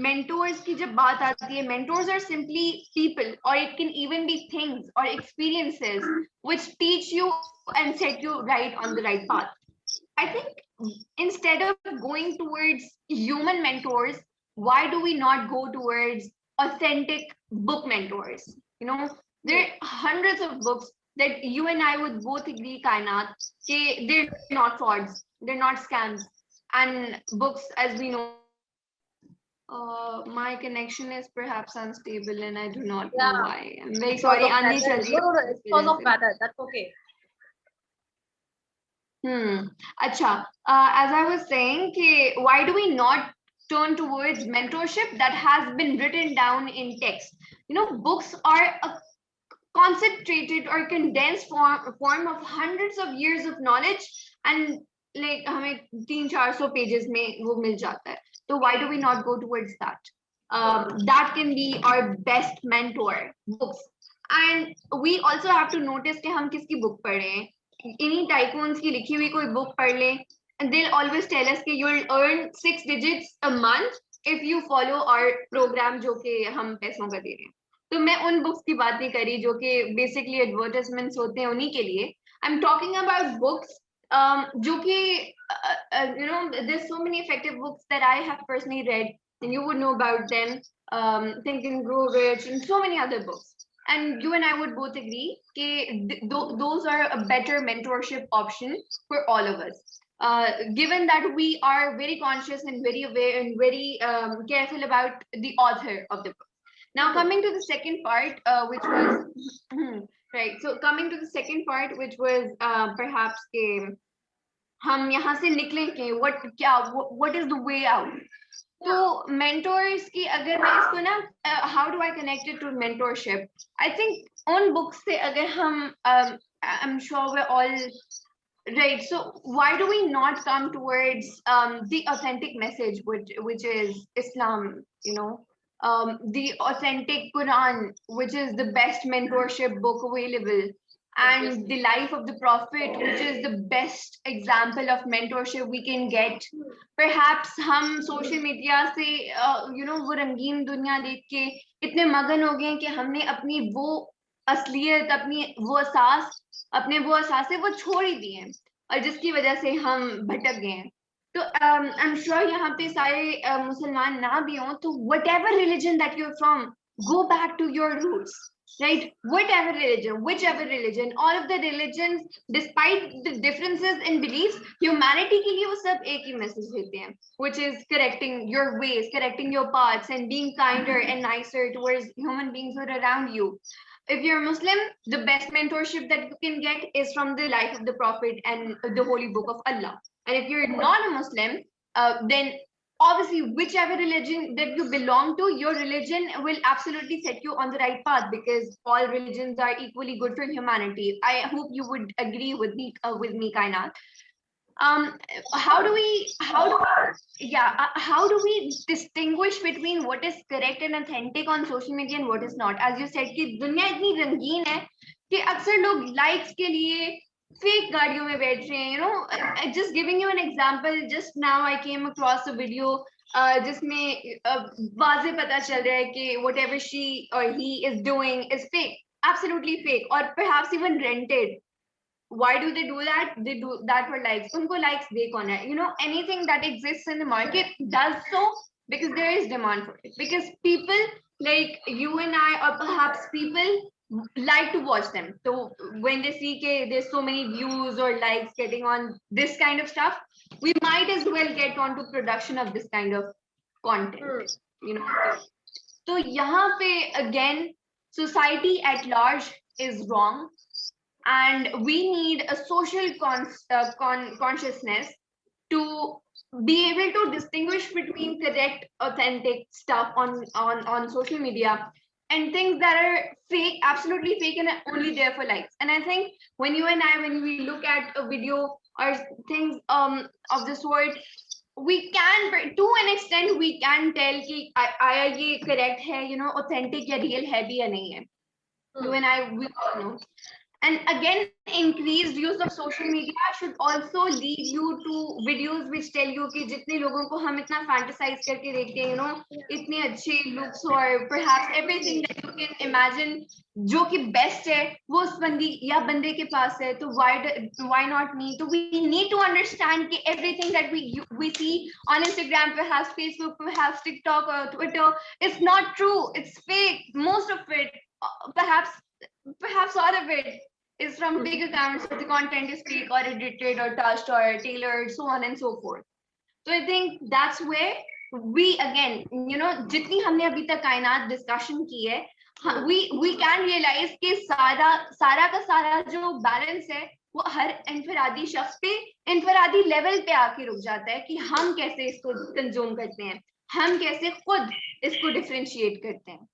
mentors की जब बात आती है, mentors are simply people, or it can even be things or experiences which teach you and set you right on the right path. I think instead of going towards human mentors, why do we not go towards authentic book mentors? There are hundreds of books that you and I would both agree, Kainat, they're not frauds, they're not scams. And books, as we know, my connection is perhaps unstable and I do not know why. I'm very sorry. It's because of weather. That's okay. Acha, as I was saying, why do we not turn towards mentorship that has been written down in text? Books are a concentrated or condensed form of hundreds of years of knowledge, and like हमें 300-400 pages में वो मिल जाता है. So why do we not go towards that? That can be our best mentor, books. And we also have to notice कि हम किसकी book पढ़ रहे हैं. इन्हीं tycoons की लिखी हुई कोई book पढ़ ले, and they'll always tell us कि you'll earn 6 digits a month if you follow our program जो कि हम पैसों का दे रहे हैं. तो मैं उन बुक्स की बात नहीं करी जो कि बेसिकली एडवर्टाइजमेंट्स होते हैं उन्हीं के लिए. आई एम टॉकिंग अबाउट बुक्स जो कि there's so many effective books that I have personally read, and you would know about them, Think and Grow Rich and so many other books. And you and I would both agree that those are a better mentorship option for all of us. Given that we are very conscious and very aware and very careful about the author of the book. Now coming to the second part, which was right. So coming to the second part, which was perhaps हम यहाँ से निकलें के what is the way out. तो mentors की अगर मैं इसको ना how do I connect it to mentorship? I think उन books से अगर हम I'm sure we're all right. So why do we not come towards the authentic message, which is Islam? You know, the authentic Quran, which is the best mentorship book available, and the life of the Prophet, which is the best example of mentorship we can get. Perhaps हम social media से you know वो रंगीन दुनिया देख के इतने मगन हो गए हैं कि हमने अपनी वो असलियत अपने वो असासे वो छोड़ ही दिए हैं और जिसकी वजह से हम भटक गए हैं. तो आई एम श्योर यहाँ पे सारे मुसलमान ना भी हों तो whatever religion that you're from, go back to your roots, right? Whatever religion, whichever religion, all of the religions, despite the differences in beliefs, humanity के लिए वो सब एक ही message देते हैं, which is correcting your ways, correcting your paths, and being kinder and nicer towards human beings who are around you. If you're Muslim, the best mentorship that you can get is from the life of the Prophet and the Holy Book of Allah. And if you're not a Muslim, then obviously whichever religion that you belong to, your religion will absolutely set you on the right path because all religions are equally good for humanity. I hope you would agree with me, Kainat. How do we distinguish between what is correct and authentic on social media and what is not? As you said कि दुनिया इतनी रंगीन है कि अक्सर लोग likes के लिए fake गाड़ियों में बैठ रहे हैं. You know, just giving you an example, just now I came across a video जिसमें वाज़े पता चल रहा है कि whatever she or he is doing is fake, absolutely fake, or perhaps even rented. Why do they do that? They do that for likes. Unko likes de kaun hai? You know, anything that exists in the market does so because there is demand for it. Because people like you and I, or perhaps people like to watch them. So when they see that there's so many views or likes getting on this kind of stuff, we might as well get onto production of this kind of content. You know. So yahan pe again, society at large is wrong. And we need a social consciousness to be able to distinguish between correct, authentic stuff on social media and things that are fake, absolutely fake, and are only there for likes. And I think when you and I, when we look at a video or things of the sort, we can, to an extent, we can tell कि आया ये correct है, you know, authentic या real है भी या नहीं है. You and I, we all know. And again, increased use of social media should also lead you to videos which tell you कि जितने लोगों को हम इतना fantasize करके देखते हैं, you know, इतने अच्छे looks और perhaps everything that you can imagine जो कि best है वो उस बंदी या बंदे के पास है, तो why not me? So we need to understand कि everything that we see on Instagram, perhaps Facebook, perhaps TikTok or Twitter, is not true. It's fake. Most of it, perhaps all of it is from big accounts, but the content is fake or edited or touched or tailored, so on and so forth. So I think that's where we, again, you know, जितनी हमने अभी तक कायनात discussion की है, we can realize कि सारा का सारा जो balance है वो हर इनफरादी शख्स पे इनफरादी लेवल पे आके रुक जाता है कि हम कैसे इसको कंज्यूम करते हैं, हम कैसे खुद इसको डिफरेंशिएट करते हैं.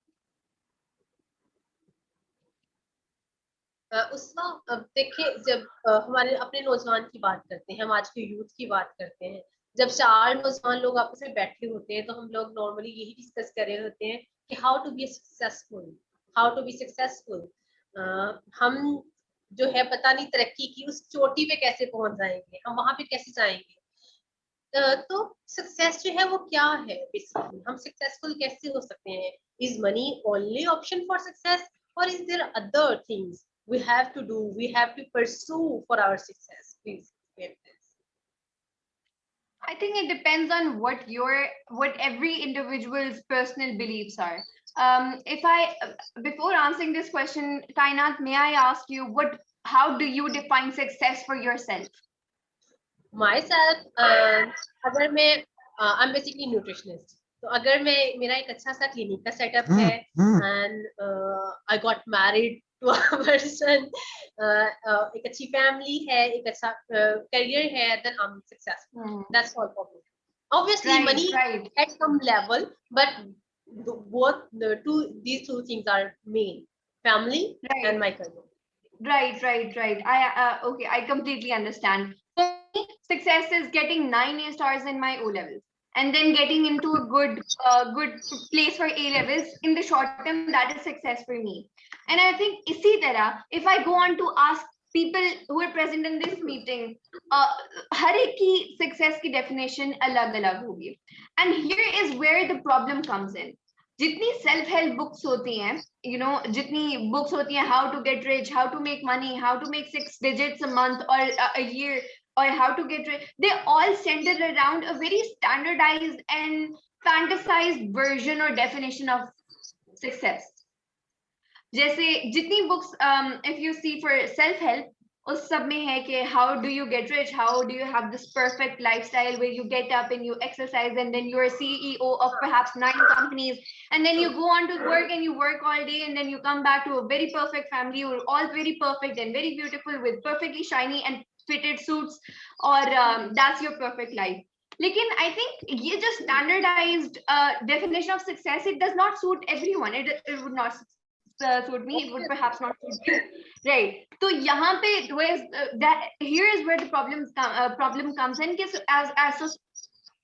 उसका अब देखिए, जब हमारे अपने नौजवान की बात करते हैं, हम आज के यूथ की बात करते हैं, जब 4 नौजवान लोग आपस में बैठे होते हैं तो हम लोग नॉर्मली यही डिस्कस कर रहे होते हैं कि हाउ टू बी सक्सेसफुल. हम जो है पता नहीं तरक्की की उस चोटी पे कैसे पहुंच जाएंगे, हम वहां पे कैसे जाएंगे. तो सक्सेस जो है वो क्या है, बेसिकली हम सक्सेसफुल कैसे हो सकते हैं? Is money only option for success or is there other things we have to do, we have to pursue for our success? Please explain this. I think it depends on what every individual's personal beliefs are. Before answering this question, Kainat, may I ask you how do you define success for yourself? Myself, अगर मैं I'm basically nutritionist. तो अगर मैं मेरा एक अच्छा सा clinic का सेटअप है and I got married to a person, एक अच्छी फैमिली है, एक अच्छा करियर है, then I am successful. That's all for me. Obviously, Right, money right. at some level, but these two things are main: family Right. and my career. Right. Okay, I completely understand. For me, success is getting 9 A stars in my O levels and then getting into a good place for A levels in the short term. That is success for me. And I think isi tarah, if I go on to ask people who are present in this meeting, har ek ki success ki definition alag alag hogi. And here is where the problem comes in. जितनी self help books होती हैं, you know, जितनी books होती हैं, how to get rich, how to make money, how to make 6 digits a month or a year, or how to get rich, they all center around a very standardized and fantasized version or definition of success. जैसे जितनी books if you see for self help, उस सब में है कि how do you get rich, how do you have this perfect lifestyle where you get up and you exercise and then you're a CEO of perhaps 9 companies, and then you go on to work and you work all day and then you come back to a very perfect family, you're all very perfect and very beautiful with perfectly shiny and fitted suits, or that's your perfect life. लेकिन I think ये जो standardized definition of success, it does not suit everyone. It would not suit me, it would perhaps not suit you, right? तो यहाँ पे that here is where the problem comes in, कि as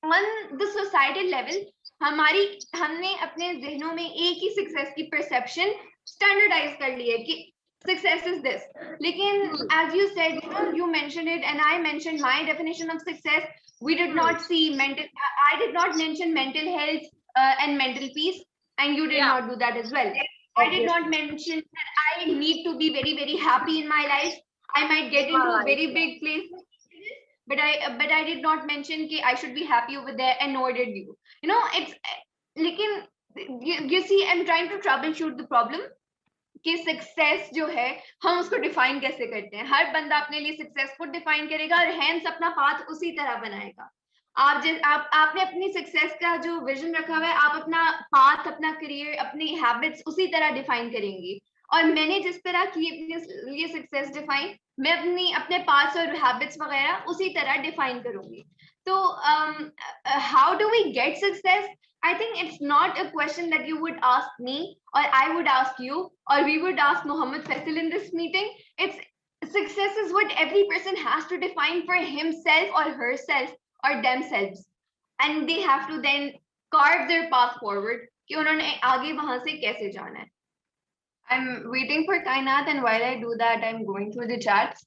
on the societal level हमने अपने जहनों में एक ही success की perception standardize कर ली है कि success is this. लेकिन as you said, you mentioned it and I mentioned my definition of success. We did not see I did not mention mental health and mental peace, and you did not do that as well. I did not mention that I need to be very, very happy in my life. I might get into a very big place, but I did not mention that I should be happy over there, and nor did you. You know, it's you see, I'm trying to troubleshoot the problem कि success जो है हम उसको define कैसे करते हैं. हर बंदा अपने लिए सक्सेस को डिफाइन करेगा और हैंस अपना पाथ उसी तरह बनाएगा. आपने अपनी सक्सेस का जो विजन रखा हुआ है, आप अपना पाथ, अपना करियर, अपनी हैबिट्स उसी तरह डिफाइन करेंगी. और मैंने जिस तरह की अपने लिए सक्सेस डिफाइन, मैं अपने पाथ्स और हैबिट्स वगैरह उसी तरह डिफाइन करूंगी. तो how do we get success? I think it's not a question that you would ask me, or I would ask you, or we would ask Mohammed Faisal in this meeting. It's success is what every person has to define for himself or herself or themselves, and they have to then carve their path forward कि उन्होंने आगे वहां से कैसे जाना है. I'm waiting for Kainat, and while I do that, I'm going through the chats,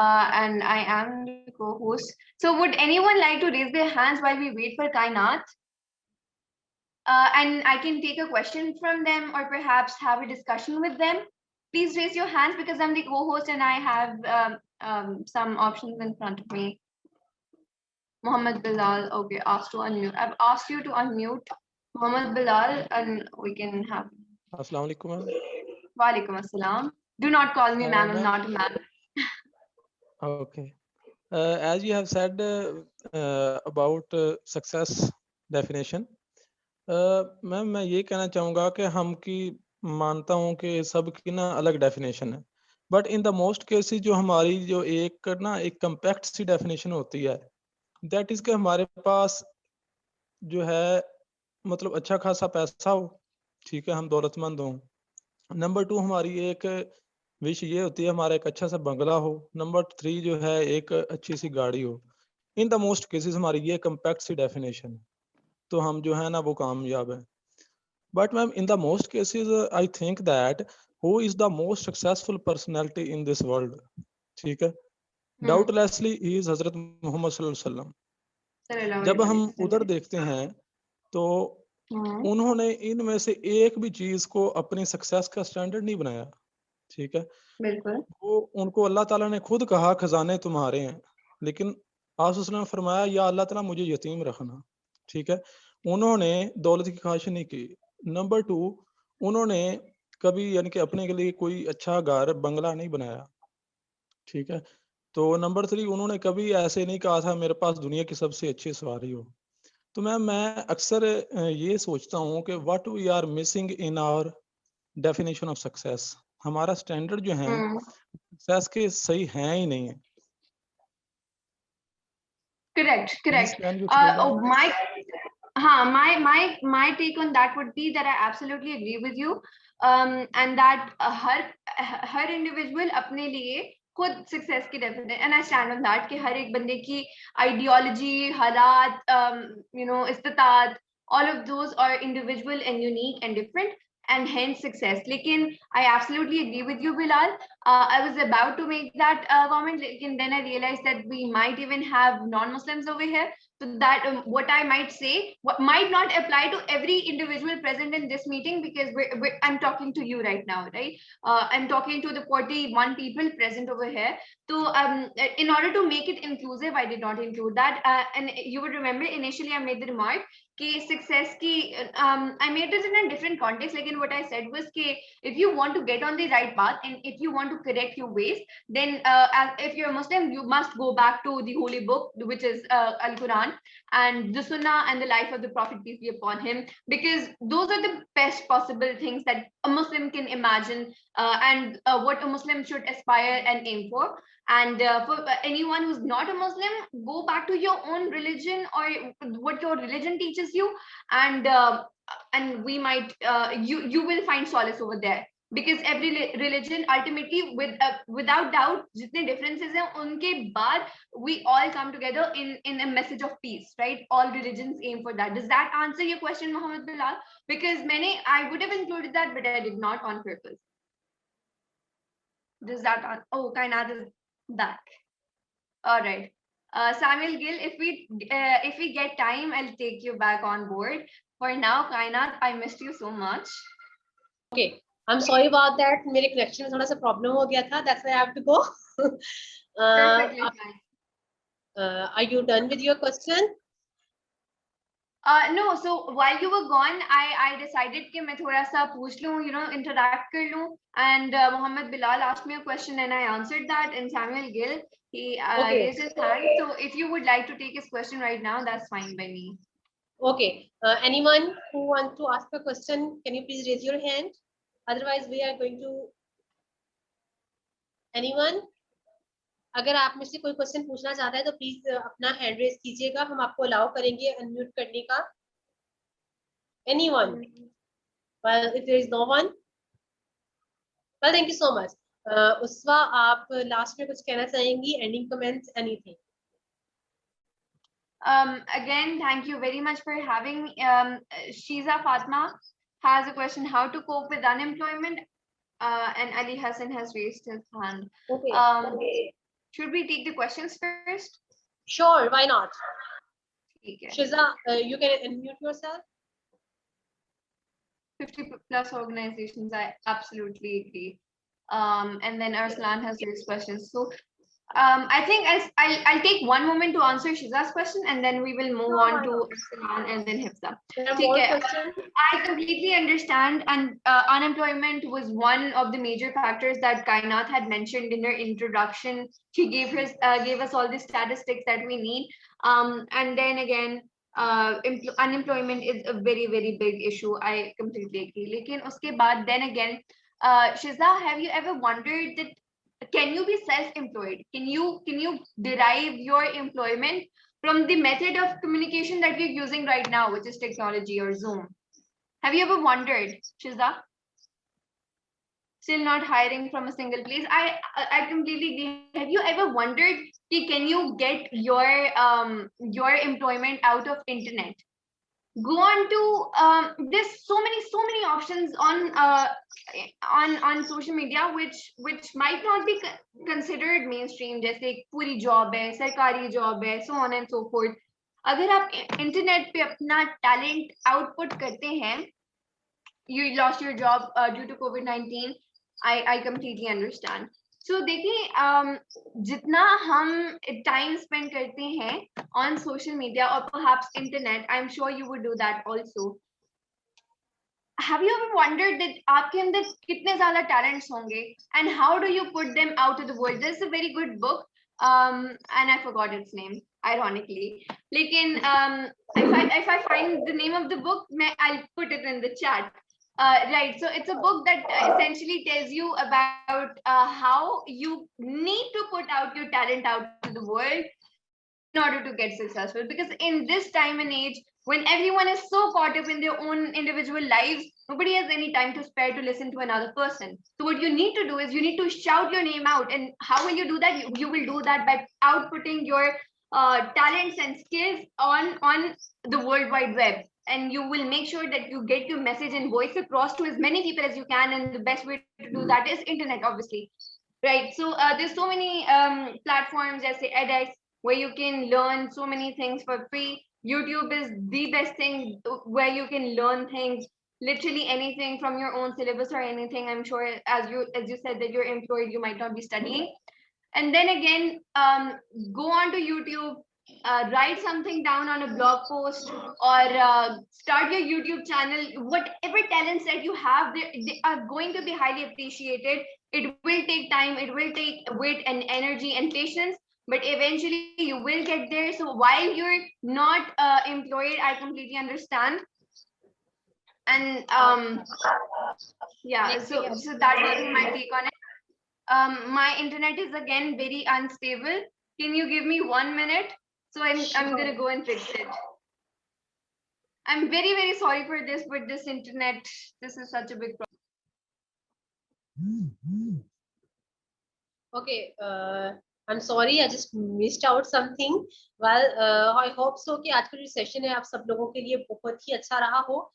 and I am the co-host. So would anyone like to raise their hands while we wait for Kainat? And I can take a question from them or perhaps have a discussion with them. Please raise your hands because I'm the co-host and I have some options in front of me. Mohammed Bilal, okay, asked to unmute. I've asked you to unmute Mohammed Bilal and we can have. Assalamu alaikum. Wa alaikum assalam. Do not call me ma'am, I'm not a ma'am. Okay. As you have said about success definition, ma'am मैं ये कहना चाहूँगा कि हम की मानता हूँ कि सबकी ना अलग डेफिनेशन है, but in the most cases जो हमारी जो एक कंपैक्ट सी डेफिनेशन होती है, दैट इज कि हमारे पास जो है मतलब अच्छा खासा पैसा हो, ठीक है, हम दौलतमंद हों. नंबर 2 हमारी एक विश ये होती है हमारा एक अच्छा सा बंगला हो. नंबर 3 जो है एक अच्छी सी गाड़ी हो. इन द मोस्ट केसेस हमारी ये कंपैक्ट सी डेफिनेशन है, तो हम जो है ना वो कामयाब है. But ma'am in the most cases I think that who is the most successful personality in this world, ठीक है, डाउटलेसली ही इज हजरत मोहम्मद सल्लल्लाहु अलैहि वसल्लम. जब हम उधर देखते हैं तो उन्होंने इनमें से एक भी चीज को अपनी सक्सेस का स्टैंडर्ड नहीं बनाया, ठीक है. बिल्कुल. वो उनको अल्लाह ताला ने खुद कहा खजाने तुम्हारे हैं, लेकिन आसुस ने फरमाया या अल्लाह ताला मुझे यतीम रखना, ठीक है. उन्होंने दौलत की ख्वाहिश नहीं की. नंबर 2 उन्होंने कभी यानी कि अपने के लिए कोई अच्छा घर बंगला नहीं बनाया, ठीक है. तो नंबर 3 उन्होंने कभी ऐसे नहीं कहा था मेरे पास दुनिया की सबसे अच्छी सवारी हो. तो मैं अक्सर ये सोचता हूँ कि what we are missing in our definition of success, हमारा स्टैंडर्ड जो है सक्सेस के सही है ही नहीं है. Correct, Please, correct. can you explain Oh, that? my take on that would be that I absolutely agree with you, and that her individual अपने लिए खुद success की definition, and I stand on that कि हर एक बंदे की ideology, हालात, इस्तिताद, all of those are individual and unique and different, and hence success. लेकिन I absolutely agree with you, Bilal. I was about to make that comment, and then I realized that we might even have non-Muslims over here. So that what I might say might not apply to every individual present in this meeting, because I'm talking to you right now, right? I'm talking to the 41 people present over here. So in order to make it inclusive, I did not include that. And you would remember initially I made the remark कि success की I made it in a different context. Like what I said was कि if you want to get on the right path and if you want to correct your ways, then if you're a Muslim, you must go back to the holy book, which is Al-Quran, and the Sunnah and the life of the Prophet, peace be upon him, because those are the best possible things that a Muslim can imagine, and what a Muslim should aspire and aim for. And for anyone who's not a Muslim, go back to your own religion or what your religion teaches you, and we might you will find solace over there, because every religion ultimately, without doubt, jitne differences hain unke baad we all come together in a message of peace, right? All religions aim for that. Does that answer your question, Muhammad Bilal? Because I would have included that, but I did not on purpose. Does that oh, Kainat is back. All right. Samuel Gill, if we get time, I'll take you back on board. For now, Kainat, I missed you so much. Okay, I'm sorry about that. मेरे connection में थोड़ा सा problem हो गया था. That's why I have to go. Perfectly fine. Are you done with your question? No. So while you were gone, I decided कि मैं थोड़ा सा पूछ लूँ, interact कर लूँ. And Muhammad Bilal asked me a question and I answered that. And Samuel Gill, he raised his hand. So if you would like to take his question right now, that's fine by me. Okay. Anyone who wants to ask a question, can you please raise your hand? Otherwise, we are going to. Anyone? अगर आप में से कोई question पूछना चाहता है तो please अपना हैंड रेज कीजिएगा, हम आपको अलाउ करेंगे अनम्यूट करने का. Anyone? Well, if there is no one, well, thank you so much. Uswa, आप लास्ट में कुछ कहना चाहेंगी? Ending comments, anything? Again, thank you very much for having. Shiza Fatma has a question: how to cope with unemployment? And Ali Hassan has raised his hand. Okay. Should we take the questions first? Sure, why not? Okay. Shiza, you can unmute yourself. 50 plus organizations, I absolutely agree. And then Arslan has raised questions. So I think I'll take one moment to answer Shiza's question, and then we will move on to Arslan and then Hifza. There are more questions. I completely understand, and unemployment was one of the major factors that Kainat had mentioned in her introduction. She gave us all the statistics that we need. And then again, unemployment is a very, very big issue. I completely agree. Lekin uske baad, then again, Shiza, have you ever wondered that can you be self-employed? Can you derive your employment from the method of communication that we're using right now, which is technology or Zoom? Have you ever wondered, Shiza? Still not hiring from a single place. I completely agree. Have you ever wondered, can you get your employment out of internet? Go on to there's so many options on social media which might not be considered mainstream, जैसे पूरी job है, सरकारी job है, so on and so forth. अगर आप internet पे अपना talent output करते हैं, you lost your job due to COVID-19. I completely understand. So देखिए, जितना हम time spend करते हैं on social media or perhaps internet, I'm sure you would do that also. Have you ever wondered that आपके अंदर कितने ज़्यादा talents होंगे and how do you put them out to the world? This is a very good book and I forgot its name, ironically. Lekin, if I find the name of the book, I'll put it in the chat. Right, so it's a book that essentially tells you about how you need to put out your talent out to the world in order to get successful. Because in this time and age, when everyone is so caught up in their own individual lives, nobody has any time to spare to listen to another person. So what you need to do is you need to shout your name out. And how will you do that? You will do that by outputting your talents and skills on the World Wide Web. And you will make sure that you get your message and voice across to as many people as you can. And the best way to do that is internet, obviously. Right. So there's so many platforms, as say edX, where you can learn so many things for free. YouTube is the best thing where you can learn things, literally anything from your own syllabus or anything. I'm sure as you said that you're employed, you might not be studying. And then again, go onto YouTube, write something down on a blog post, or start your YouTube channel. Whatever talents that you have, they are going to be highly appreciated. It will take time, it will take wit and energy and patience, but eventually you will get there. So while you're not employed, I completely understand. And yeah, so that would be my take on it. My internet is again very unstable. Can you give me 1 minute? So I'm gonna go and fix it. I'm very, very sorry for this, but this internet, this is such a big problem. Okay, I'm sorry, I just missed out something. Well, I hope so कि आज का जो session है आप सब लोगों के लिए बहुत ही अच्छा रहा हो.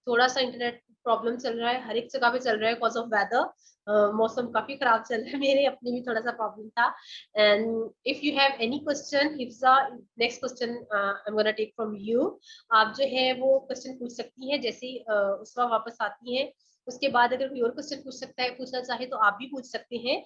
थोड़ा सा इंटरनेट प्रॉब्लम चल रहा है, हर एक जगह पे चल रहा है कॉज ऑफ वेदर. मौसम काफी खराब चल रहा है, मेरे अपने भी थोड़ा सा प्रॉब्लम था. And if you have any question, Hifza, next question I am gonna take from you. आप जो है वो क्वेश्चन पूछ सकती हैं जैसे ही उसका वापस आती हैं. उसके बाद अगर कोई और क्वेश्चन पूछना चाहे तो आप भी पूछ सकते हैं.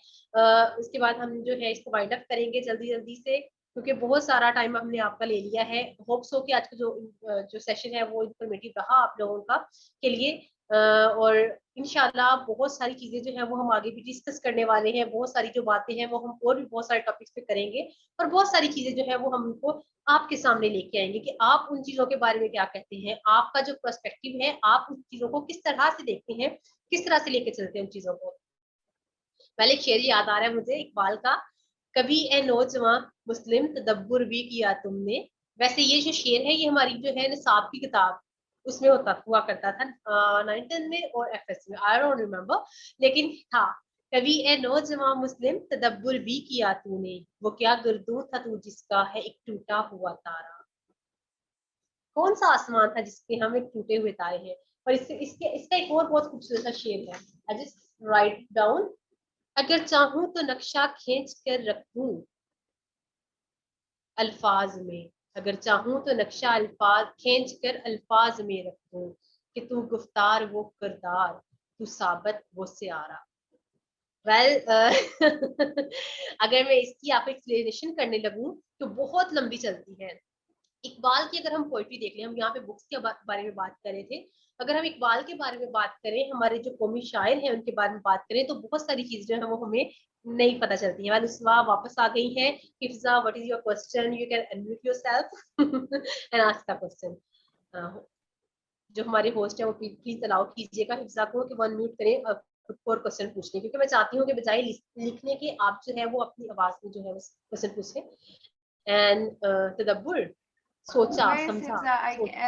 उसके बाद हम जो है इसको वाइंड अप करेंगे जल्दी जल्दी से, क्योंकि बहुत सारा टाइम हमने आपका ले लिया है. होप्स हो कि आज का जो सेशन है वो इंफॉर्मेटिव रहा आप लोगों का के लिए. और इंशाल्लाह बहुत सारी चीजें जो है वो हम आगे भी डिस्कस करने वाले हैं. बहुत सारी जो बातें हैं वो हम और भी बहुत सारे टॉपिक्स पे करेंगे, और बहुत सारी चीजें जो है वो हम उनको आपके सामने लेके आएंगे कि आप उन चीजों के बारे में क्या कहते हैं. आपका जो पर्सपेक्टिव है, आप उन चीजों को किस तरह से देखते हैं, किस तरह से लेके चलते हैं उन चीजों को. पहले एक शेर याद आ रहा है मुझे इकबाल का, कभी ए नौजवान मुस्लिम तदब्बुर भी किया तुमने. वैसे ये जो शेर है ये हमारी जो है निसाब की किताब उसमें हुआ करता था 9th में और एफएस में, आई डोंट रिमेम्बर, लेकिन था. कभी ए नौजवान मुस्लिम तदब्बुर भी किया तूने, वो क्या गुरदू था तू जिसका है एक टूटा हुआ तारा. कौन सा आसमान था जिसके हम एक टूटे हुए तारे हैं. और इसका एक और बहुत खूबसूरत सा शेर है. आई जस्ट राइट डाउन, अगर चाहूं तो नक्शा खींच कर रखूं अल्फाज में, अगर चाहूं तो नक्शा अल्फाज खींच कर अल्फाज में रखूं, कि तू गुफ्तार वो किरदार, तू साबत वो सियारा. वेल अगर मैं इसकी आपको एक्सप्लेनेशन करने लगूं तो बहुत लंबी चलती है. इकबाल की अगर हम पोइट्री देख लें, हम यहाँ पे बुक्स के बारे में बात कर रहे थे, अगर हम इकबाल के बारे में बात करें, हमारे जो कौमी शायर हैं उनके बारे में बात करें, तो बहुत सारी चीजें जो है वो हमें नहीं पता चलती है. वेल उसवा वापस आ गई है. Hifza, what is your question? You can unmute yourself and ask the question. जो हमारे होस्ट है वो प्लीज अलाउ कीजिएगा हिफ्जा को कि वो अनम्यूट करें खुद को और क्वेश्चन पूछने, क्योंकि मैं चाहती हूँ कि बजाय लिखने के आप जो है वो अपनी आवाज में जो है वो क्वेश्चन पूछें. एंड तदब्बुर, सोचा समझा.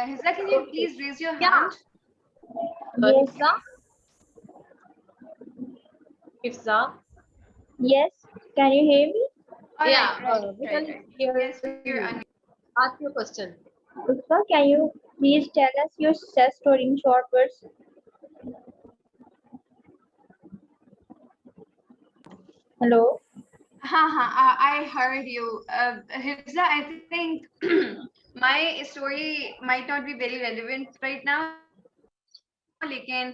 Hifza, can you please raise your hand? Hifza? Hifza? Yes, can you hear me? Yeah, we can hear Yes, you're ask your question. Usfa, can you please tell us your success story in short words? Hello? I heard you. Hifza, I think my story might not be very relevant right now. Lekin,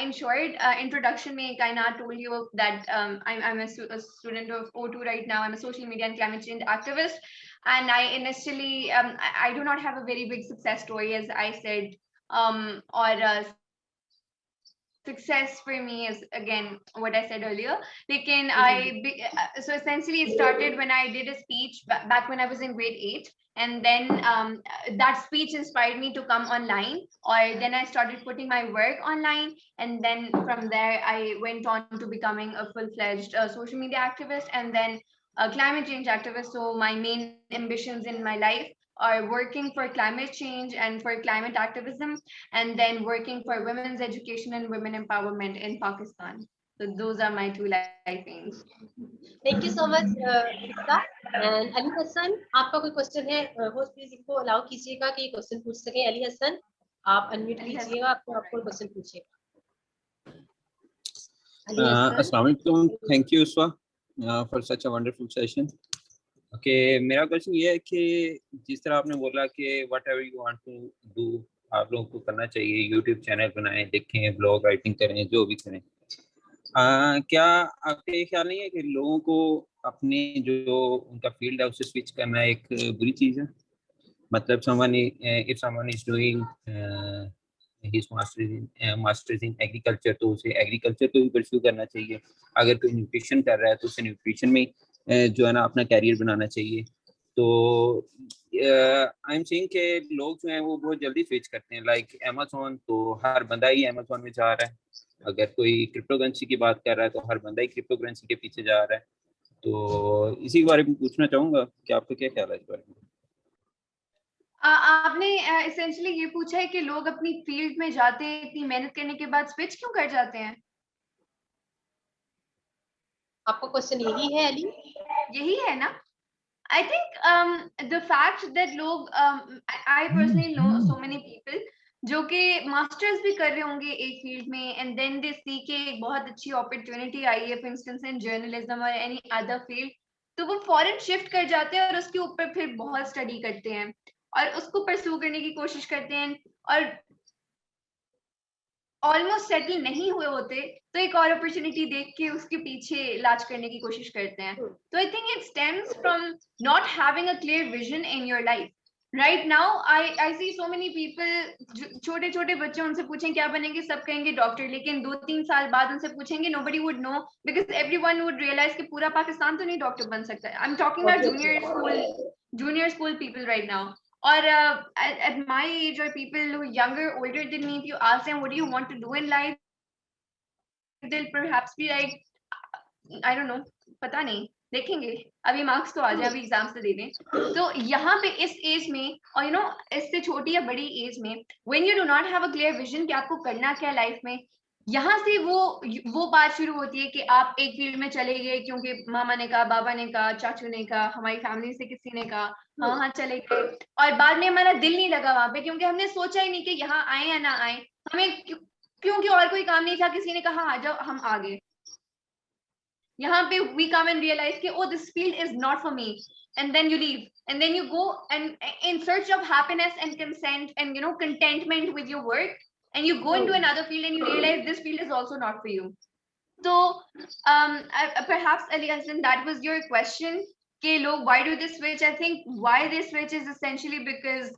in short, introduction mein Kainat told you that I'm a student of O2 right now. I'm a social media and climate change activist. And I initially, I do not have a very big success story, as I said, or success for me is again what I said earlier. So essentially it started when I did a speech back when I was in grade 8, and then that speech inspired me to come online, or then I started putting my work online, and then from there I went on to becoming a full-fledged social media activist, and then a climate change activist. So my main ambitions in my life are working for climate change and for climate activism, and then working for women's education and women empowerment in Pakistan. So those are my two life aims. Thank you so much, Rita. And Ali Hassan, आपका कोई question है? Host please इनको allow कीजिएगा कि question पूछ सके। अली हसन, आप unmute कीजिएगा, आपको क्वेश्चन पूछिएगा। Ali Hasan. Assalamu alaikum. Thank you, Uswa, for such a wonderful session. Okay, मेरा क्वेश्चन ये है कि जिस तरह आपने बोला कि whatever you want to do, आप लोगों को करना चाहिए, YouTube चैनल बनाएं, लिखें, ब्लॉग राइटिंग करें, जो भी करें। क्या आपके ये ख्याल नहीं है कि लोगों को अपने जो उनका फील्ड है उससे स्विच करना एक बुरी चीज़ है? मतलब if someone is doing his masters in agriculture, तो उसे एग्रीकल्चर को भी परस्यू करना चाहिए। अगर कोई न्यूट्रिशन कर रहा है तो उसे न्यूट्रिशन में जो है ना अपना कैरियर बनाना चाहिए। तो आई एम सेइंग कि लोग जो हैं वो बहुत जल्दी स्विच करते हैं। लाइक अमेज़न, तो हर बंदा ही अमेज़न में जा रहा है। अगर कोई क्रिप्टो करेंसी की बात कर रहा है तो हर बंदा ही क्रिप्टो करेंसी के पीछे जा रहा है। तो इसी के बारे में पूछना चाहूँगा कि आपका क्या ख्याल है इस बारे में? आपने एसेंशियली ये पूछा है कि लोग अपनी फील्ड में जाते हैं, इतनी मेहनत करने के बाद स्विच क्यों कर जाते हैं? आपका क्वेश्चन यही है अली? यही है ना? I think the fact that लोग I personally know so many people जो कि मास्टर्स भी कर रहे होंगे एक फील्ड में, एंड देन दे सी के एक बहुत अच्छी अपॉर्चुनिटी आई है, फॉर इंस्टेंस इन जर्नलिज्म और एनी अदर फील्ड, तो वो फॉरेन शिफ्ट कर जाते हैं और उसके ऊपर फिर बहुत स्टडी करते हैं और उसको परस्यू करने की कोशिश करते हैं, और ऑलमोस्ट सेटल नहीं हुए होते तो एक और अपॉर्चुनिटी देख के उसके पीछे लाच करने की कोशिश करते हैं। तो I think it stems from not having a clear vision in your life. Right now I see so many people, छोटे छोटे बच्चे, उनसे पूछें क्या बनेंगे, सब कहेंगे डॉक्टर, लेकिन 2-3 साल बाद उनसे पूछेंगे nobody would know, because everyone would realize कि पूरा पाकिस्तान तो नहीं डॉक्टर बन सकता है। I am talking about junior school people right now, or at my age, or people who are younger, older than me, if you ask them what do you want to do in life, they'll perhaps be like, I don't know, पता नहीं, देखेंगे, अभी marks तो आ जाए, अभी exams तो दे दें। तो यहाँ पे इस एज में, और यू नो इससे छोटी या बड़ी एज में, when you do not have a clear vision कि आपको करना क्या लाइफ में, यहाँ से वो बात शुरू होती है कि आप एक फील्ड में चले गए क्योंकि मामा ने कहा, बाबा ने कहा, चाचू ने कहा, हमारी फैमिली से किसी ने कहा, हाँ चले गए, और बाद में हमारा दिल नहीं लगा वहां पे क्योंकि हमने सोचा ही नहीं कि यहाँ आए या ना आए, हमें क्योंकि और कोई काम नहीं था, किसी ने कहा आ जाओ, हम आ गए। यहाँ पे we come and realize कि oh this field is not for me, and then you leave, and then you go and in search of happiness and consent and you know contentment with your work, and you go into another field and you realize this field is also not for you. So perhaps Ali Hassan, that was your question, कि लोग why do they switch? I think why they switch is essentially because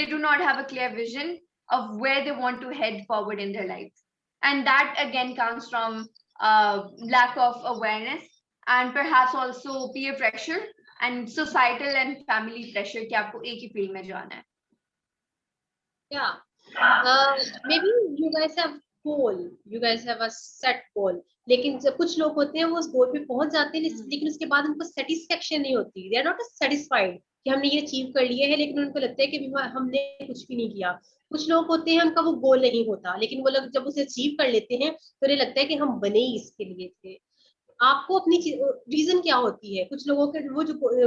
they do not have a clear vision of where they want to head forward in their lives, and that again comes from lack of awareness and perhaps also peer pressure and societal and family pressure कि आपको एक ही field में जाना है। Yeah, maybe you guys have goal, you guys have a set goal, लेकिन जब कुछ लोग होते हैं वो उस गोल पे पहुंच जाते हैं लेकिन उसके बाद उनको सेटिस्फेक्शन नहीं होती, they are not satisfied कि हमने ये अचीव कर लिया है, लेकिन उनको लगता है कि हमने कुछ भी नहीं किया। कुछ लोग होते हैं उनका वो गोल नहीं होता, लेकिन वो लोग जब उसे अचीव कर लेते हैं तो उन्हें लगता है कि हम बने ही इसके लिए थे। आपको अपनी रीजन क्या होती है? कुछ लोगों के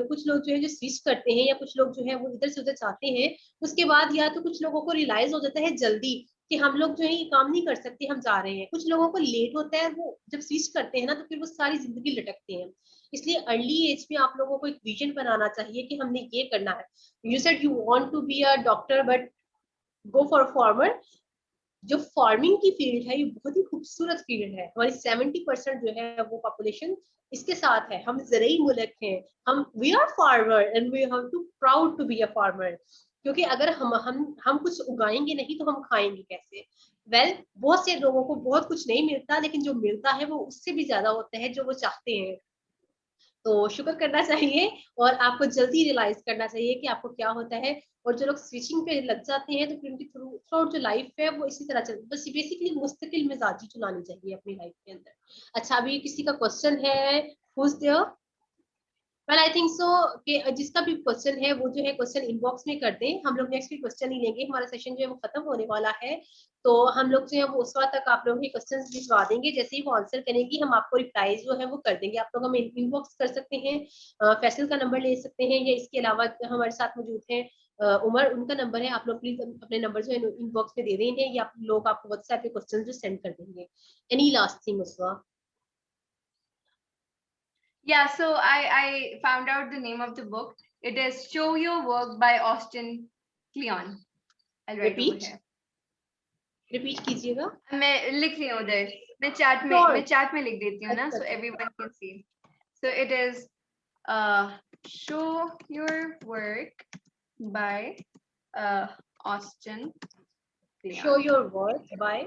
कुछ लोग जो है जो स्विच करते हैं, या कुछ लोग जो है वो इधर से उधर जाते हैं, उसके बाद या तो कुछ लोगों को रियलाइज हो जाता है जल्दी कि हम लोग जो है ये काम नहीं कर सकते, हम जा रहे हैं। कुछ लोगों को लेट होता है, वो जब स्विच करते हैं ना तो फिर वो सारी जिंदगी लटकते हैं। इसलिए अर्ली एज में आप लोगों को एक विजन बनाना चाहिए कि हमने ये करना है। You said you want to be a doctor but go for farmer. जो फार्मिंग की फील्ड है ये बहुत ही खूबसूरत फील्ड है। हमारी 70% जो है वो पॉपुलेशन इसके साथ है। हम ज़राई मुल्क हैं, हम we are farmer and we have to proud to be a farmer, क्योंकि अगर हम कुछ उगाएंगे नहीं तो हम खाएंगे कैसे। बहुत से लोगों को बहुत कुछ नहीं मिलता, लेकिन जो मिलता है वो उससे भी ज्यादा होता है जो वो चाहते हैं। तो शुक्र करना चाहिए और आपको जल्दी रियलाइज करना चाहिए कि आपको क्या होता है। और जो लोग स्विचिंग पे लग जाते हैं तो फिर उनकी थ्रू आउट जो लाइफ है वो इसी तरह चलती है। बस बेसिकली मुस्तकिल मिजाजी चलानी चाहिए अपनी लाइफ के अंदर। अच्छा, अभी किसी का क्वेश्चन है? Who's there? Well I think so कि जिसका भी क्वेश्चन है वो जो है क्वेश्चन इनबॉक्स में कर दें। हम लोग नेक्स्ट वीक क्वेश्चन ही लेंगे, हमारा सेशन जो है वो खत्म होने वाला है। तो हम लोग जो है वो उस वक्त तक आप लोगों के क्वेश्चन भिजवा देंगे। जैसे ही वो आंसर करेंगी हम आपको रिप्लाई जो है वो कर देंगे। आप लोग हमें इनबॉक्स कर सकते हैं, फैसल का नंबर ले सकते हैं, या इसके अलावा हमारे साथ मौजूद है उमर, उनका नंबर है। आप लोग प्लीज अपने नंबर जो है इनबॉक्स में दे देंगे, या लोग आपको व्हाट्सएप पे क्वेश्चन जो सेंड कर देंगे। Any last thing Uswa? Yeah, so I found out the name of the book. It is Show Your Work by Austin Kleon. I'll write over Repeat. here. Repeat कीजिएगा। मैं लिख रही हूँ उधर, मैं चैट में लिख देती हूँ ना, so everyone can see. So it is Show Your Work by Austin Kleon. Show Your Work by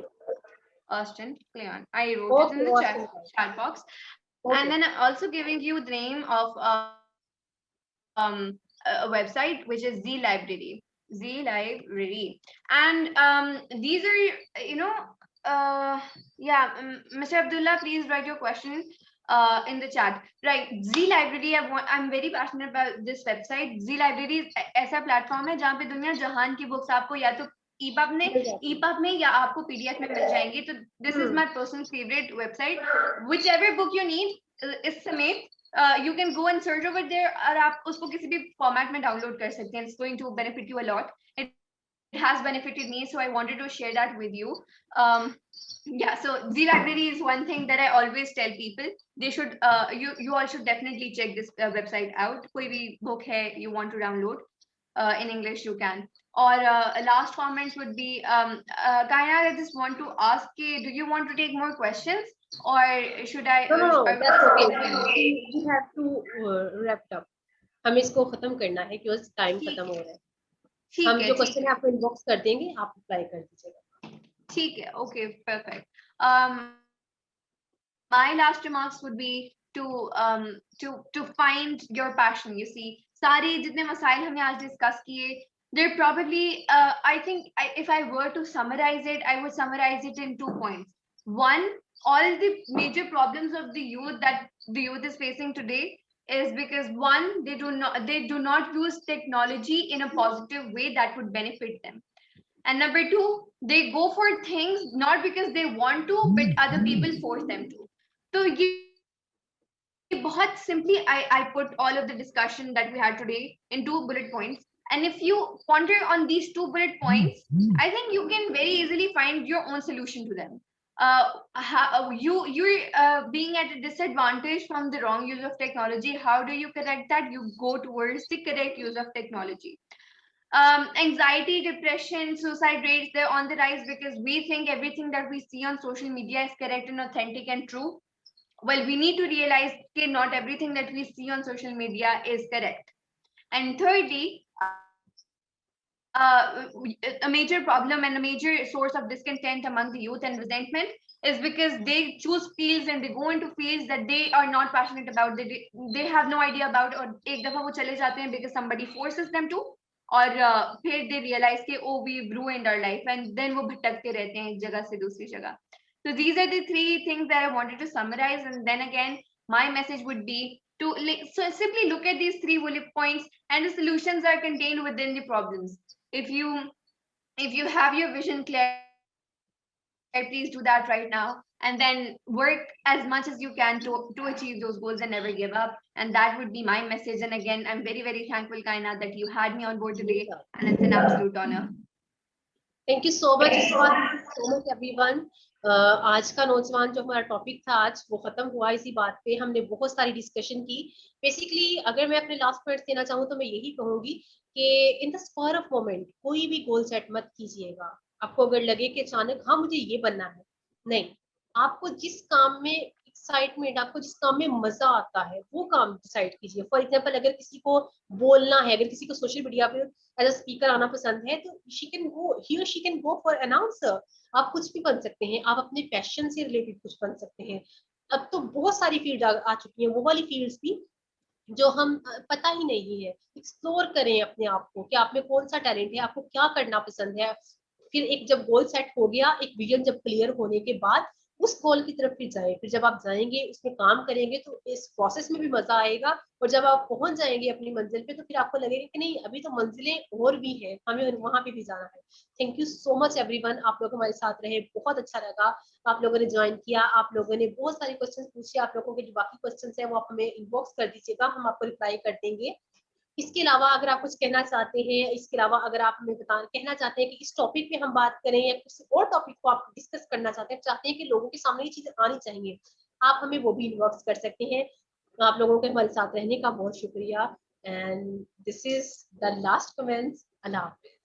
Austin Kleon. I wrote it in the chat box. Okay. And then I'm also giving you the name of a website which is Z Library. And these are, you know, yeah, Mr. Abdullah, please write your question in the chat. Right, Z Library, I'm very passionate about this website. Z Library ऐसा platform है जहाँ पे दुनिया जहान की books आपको या तो EPUB में या आपको PDF में मिल जाएंगी। तो this is my personal favorite website. Whichever book you need, इस समय you can go and search over there और आप उसको किसी भी format में download कर सकते हैं. It's going to benefit you a lot. It has benefited me, so I wanted to share that with you. Yeah, so Z Library is one thing that I always tell people. They should, you all should definitely check this website out. कोई भी book है you want to download in English, you can. Or last comments would be, Kaina, I just want to ask, do you want to take more questions? Or should I? No, that's okay. We have to wrap up. हमें इसको खत्म करना है क्योंकि time खत्म हो रहा है। हम जो क्वेश्चन है आपको इनबॉक्स कर देंगे, आप अप्लाई कर दीजिएगा। ठीक है, okay, perfect. My last remarks would be to find your passion. You see, सारे जितने मसाइल हमने आज डिस्कस किए, they're probably, I think if I were to summarize it, I would summarize it in 2 points. One, all the major problems of the youth that the youth is facing today is because one, they do not use technology in a positive way that would benefit them. And number two, they go for things not because they want to, but other people force them to. So बहुत simply, I put all of the discussion that we had today in 2 bullet points. And if you ponder on these 2 bullet points, I think you can very easily find your own solution to them. You're being at a disadvantage from the wrong use of technology. How do you correct that? You go towards the correct use of technology. Anxiety, depression, suicide rates, they're on the rise because we think everything that we see on social media is correct and authentic and true. Well, we need to realize that not everything that we see on social media is correct. And thirdly, a major problem and a major source of discontent among the youth and resentment is because they choose fields and they go into fields that they are not passionate about, they have no idea about, or ek dafa wo chale jate hain because somebody forces them to, और फिर they realize कि oh, we've ruined our life, and then वो भटकते रहते हैं एक जगह से दूसरी जगह. So these are the 3 things that I wanted to summarize, and then again, my message would be to simply look at these 3 bullet points, and the solutions are contained within the problems. If you have your vision clear, please do that right now, and then work as much as you can to achieve those goals and never give up. And that would be my message. And again, I'm very, very thankful, Kaina, that you had me on board today, and it's an absolute honor. Thank you so much, so much everyone. आज का नौजवान जो हमारा topic था आज वो खत्म हुआ। इसी बात पे हमने बहुत सारी डिस्कशन की। बेसिकली अगर मैं अपने लास्ट पॉइंट देना चाहूँ तो मैं यही कहूंगी कि in the spur of moment कोई भी गोल सेट मत कीजिएगा। आपको अगर लगे कि अचानक हाँ मुझे ये बनना है, नहीं, आपको जिस काम में एक्साइटमेंट, आपको जिस काम में मजा आता है वो काम डिसाइड कीजिए। फॉर एग्जांपल अगर किसी को बोलना है, अगर किसी को सोशल मीडिया पे एज अ स्पीकर आना पसंद है तो she can go for announcer. आप कुछ भी बन सकते हैं, आप अपने पैशन से रिलेटेड कुछ बन सकते हैं। अब तो बहुत सारी फील्ड आ चुकी हैं, वो वाली फील्ड्स भी जो हम पता ही नहीं है। एक्सप्लोर करें अपने आप को कि आप में कौन सा टैलेंट है, आपको क्या करना पसंद है। फिर एक जब गोल सेट हो गया, एक विजन जब क्लियर होने के बाद उस गोल की तरफ फिर जाएं। फिर जब आप जाएंगे उसमें काम करेंगे तो इस प्रोसेस में भी मजा आएगा, और जब आप पहुंच जाएंगे अपनी मंजिल पे तो फिर आपको लगेगा कि नहीं अभी तो मंजिलें और भी हैं, हमें वहां पे भी जाना है। Thank you so much everyone, आप लोग हमारे साथ रहे, बहुत अच्छा लगा। आप लोगों ने ज्वाइन किया, आप लोगों ने बहुत सारे क्वेश्चन पूछे। आप लोगों के जो बाकी क्वेश्चन है वो आप हमें इनबॉक्स कर दीजिएगा, हम आपको रिप्लाई कर देंगे। इसके अलावा अगर आप कुछ कहना चाहते हैं, इसके अलावा अगर आप हमें कहना चाहते हैं कि इस टॉपिक पे हम बात करें या किसी और टॉपिक को आप डिस्कस करना चाहते हैं कि लोगों के सामने ये चीजें आनी चाहिए, आप हमें वो भी इनबॉक्स कर सकते हैं। आप लोगों के हमारे साथ रहने का बहुत शुक्रिया, and this is the last comments. अल्लाह हाफिज़।